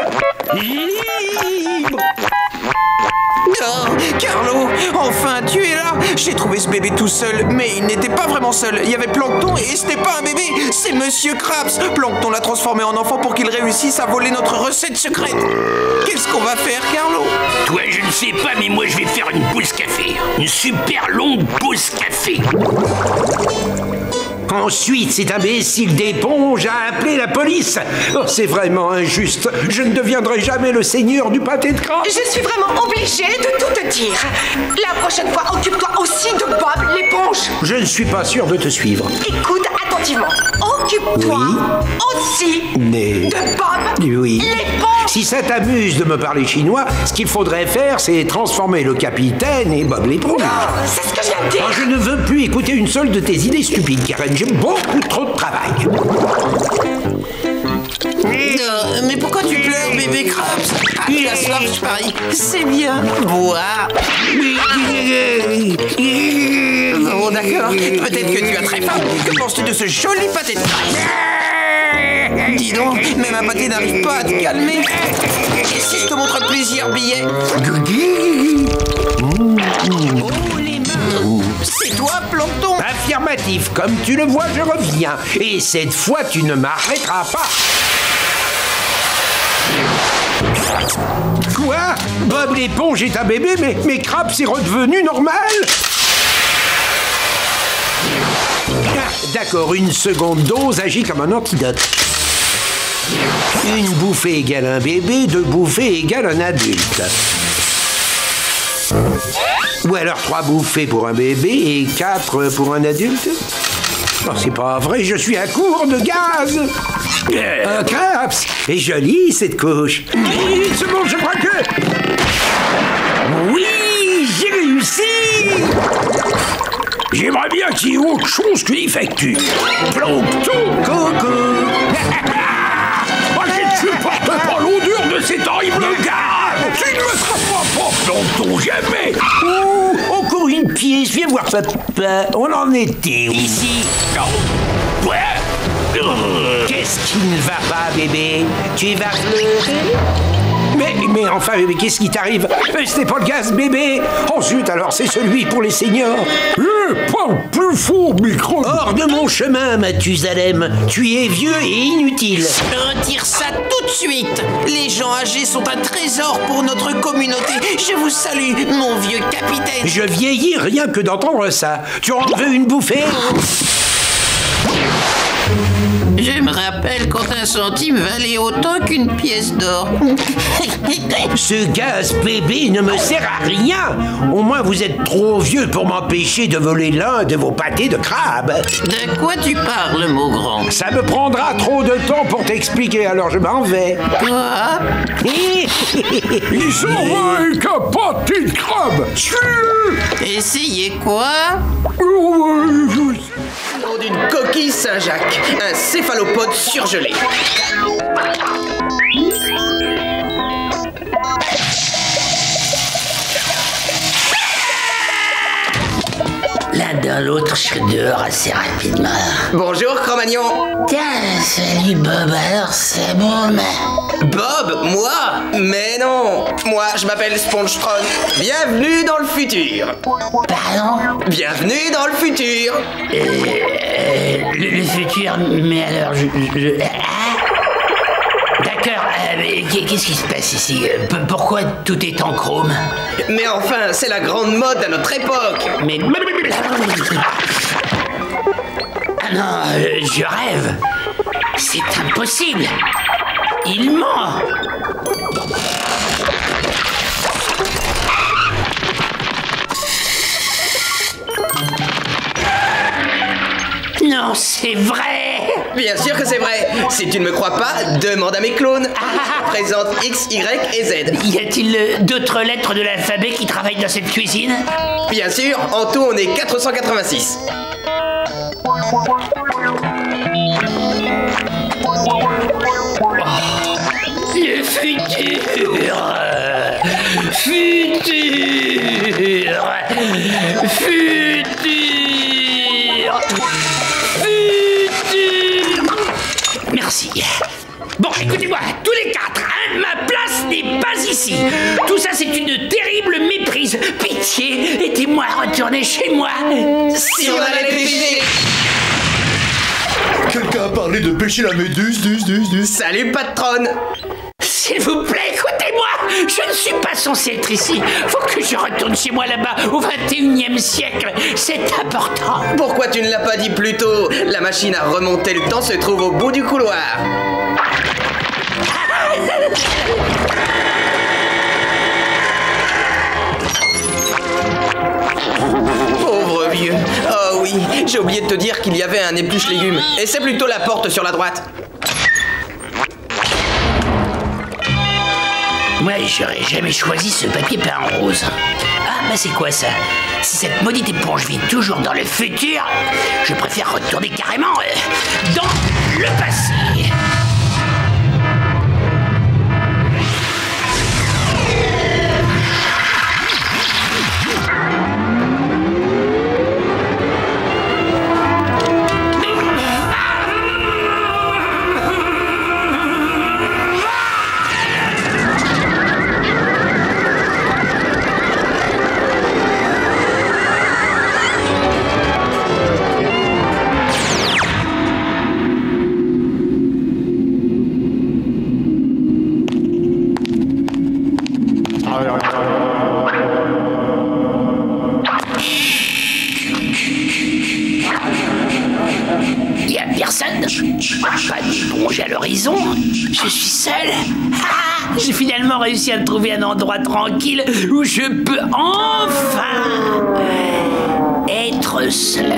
Oh, Carlo, enfin tu es là. J'ai trouvé ce bébé tout seul, mais il n'était pas vraiment seul. Il y avait Plankton et ce n'est pas un bébé, c'est Monsieur Krabs. Plankton l'a transformé en enfant pour qu'il réussisse à voler notre recette secrète. Qu'est-ce qu'on va faire, Carlo? Toi, je ne sais pas, mais moi je vais faire une pause café. Une super longue pause café. Ensuite, cet imbécile d'éponge a appelé la police. Oh, c'est vraiment injuste. Je ne deviendrai jamais le seigneur du pâté de crabe. Je suis vraiment obligée de tout te dire. La prochaine fois, occupe-toi aussi de Bob l'éponge. Je ne suis pas sûr de te suivre. Écoute, à ton Effectivement. Occupe-toi aussi Mais... de Bob Oui. l'éponge. Si ça t'amuse de me parler chinois, ce qu'il faudrait faire, c'est transformer le capitaine et Bob l'éponge. C'est ce que je viens de dire. Je ne veux plus écouter une seule de tes idées stupides, Karen. J'ai beaucoup trop de travail. Mais pourquoi tu pleures, bébé Krabs? Tu as soif, je parie. C'est bien. Bois. Bon, d'accord. Peut-être que tu as très faim. Que penses-tu de ce joli pâté de fraise? Dis donc, même un pâté n'arrive pas à te calmer. Et si je te montre le plaisir billet? Oh, les mains. C'est toi, Plancton? Affirmatif. Comme tu le vois, je reviens. Et cette fois, tu ne m'arrêteras pas. Quoi? Bob l'éponge est un bébé, mais Krabs est redevenu normal? D'accord, une seconde dose agit comme un antidote. Une bouffée égale un bébé, 2 bouffées égale un adulte. Ou alors 3 bouffées pour un bébé et 4 pour un adulte? Oh, c'est pas vrai, je suis à court de gaz. Krabs, est jolie cette couche. C'est bon, je crois que... Oui, j'ai réussi. J'aimerais bien qu'il y ait autre chose que l'effectu. Plancton. Coucou. Je ne supporte pas l'odeur de cet horrible gaz. Tu ne me tromperas pas, Plancton, jamais. Oh, encore une pièce, viens voir papa. On en était où? Ici. Ouais. Qu'est-ce qui ne va pas, bébé? Tu vas pleurer? Mais enfin, mais qu'est-ce qui t'arrive? Ce n'est pas le gaz, bébé. Oh zut, alors c'est celui pour les seniors. Parle plus fort, micro. Hors de mon chemin, Mathusalem. Tu es vieux et inutile. Retire ça tout de suite. Les gens âgés sont un trésor pour notre communauté. Je vous salue, mon vieux capitaine. Je vieillis rien que d'entendre ça. Tu en veux une bouffée? Je me rappelle quand un centime valait autant qu'une pièce d'or. Ce gaz bébé ne me sert à rien. Au moins vous êtes trop vieux pour m'empêcher de voler l'un de vos pâtés de crabe. De quoi tu parles, mon grand? Ça me prendra trop de temps pour t'expliquer, alors je m'en vais. Quoi? Il s'en va avec un pâté de crabe. Suis-le. Essayez quoi? D'une coquille Saint-Jacques, un céphalopode surgelé. L'un dans l'autre, je serai dehors assez rapidement. Bonjour, Cro-Magnon. Tiens, salut Bob, alors c'est bon, mais... Bob, moi? Mais non. Moi, je m'appelle Spongetron. Bienvenue dans le futur. Pardon? Bienvenue dans le futur. Le futur, mais alors, D'accord, mais qu'est-ce qui se passe ici? Pourquoi tout est en chrome? Mais enfin, c'est la grande mode à notre époque. Mais... Ah non, je rêve. C'est impossible. Il ment. Non, c'est vrai. Bien sûr que c'est vrai. Si tu ne me crois pas, demande à mes clones. Présente X, Y et Z. Y a-t-il d'autres lettres de l'alphabet qui travaillent dans cette cuisine? Bien sûr, en tout on est 486. Le futur. Merci. Bon, écoutez-moi, tous les quatre, hein, ma place n'est pas ici. Tout ça, c'est une terrible méprise. Pitié, aidez-moi à retourner chez moi. Si on allait pêcher. Quelqu'un a parlé de pêcher la méduse, Salut, patronne. S'il vous plaît, écoutez-moi. Je ne suis pas censé être ici. Faut que je retourne chez moi là-bas au 21e siècle. C'est important. Pourquoi tu ne l'as pas dit plus tôt? La machine à remonter le temps se trouve au bout du couloir. Pauvre vieux. Oh oui, je oublié de te dire qu'il y avait un épluche légumes. Et c'est plutôt la porte sur la droite. Moi, j'aurais jamais choisi ce papier peint en rose. Ah, bah c'est quoi ça? Si cette maudite éponge vit toujours dans le futur, je préfère retourner carrément dans le passé. Pas d'éponge à l'horizon. Je suis seul. J'ai finalement réussi à trouver un endroit tranquille où je peux enfin être seul.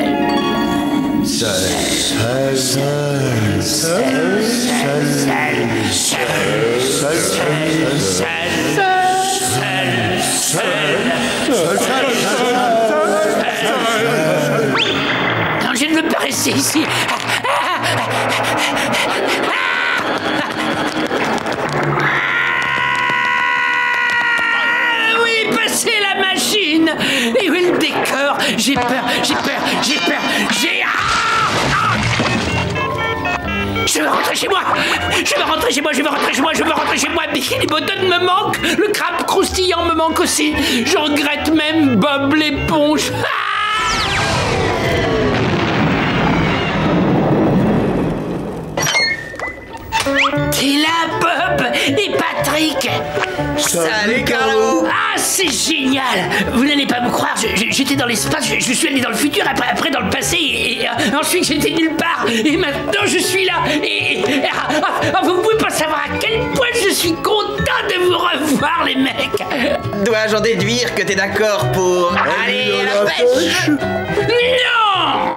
Non, je ne veux pas rester ici. Oui, passez la machine. Et où est le décor? J'ai peur. Je veux rentrer chez moi. Mais les bottines me manquent. Le crabe croustillant me manque aussi. Je regrette même Bob l'éponge. T'es là, Bob et Patrick. Salut, Carlo. Ah, c'est génial. Vous n'allez pas me croire, j'étais dans l'espace, je suis allé dans le futur, après dans le passé, et ensuite j'étais nulle part, et maintenant je suis là, vous pouvez pas savoir à quel point je suis content de vous revoir, les mecs. Dois-je en déduire que t'es d'accord pour aller à la pêche? Non.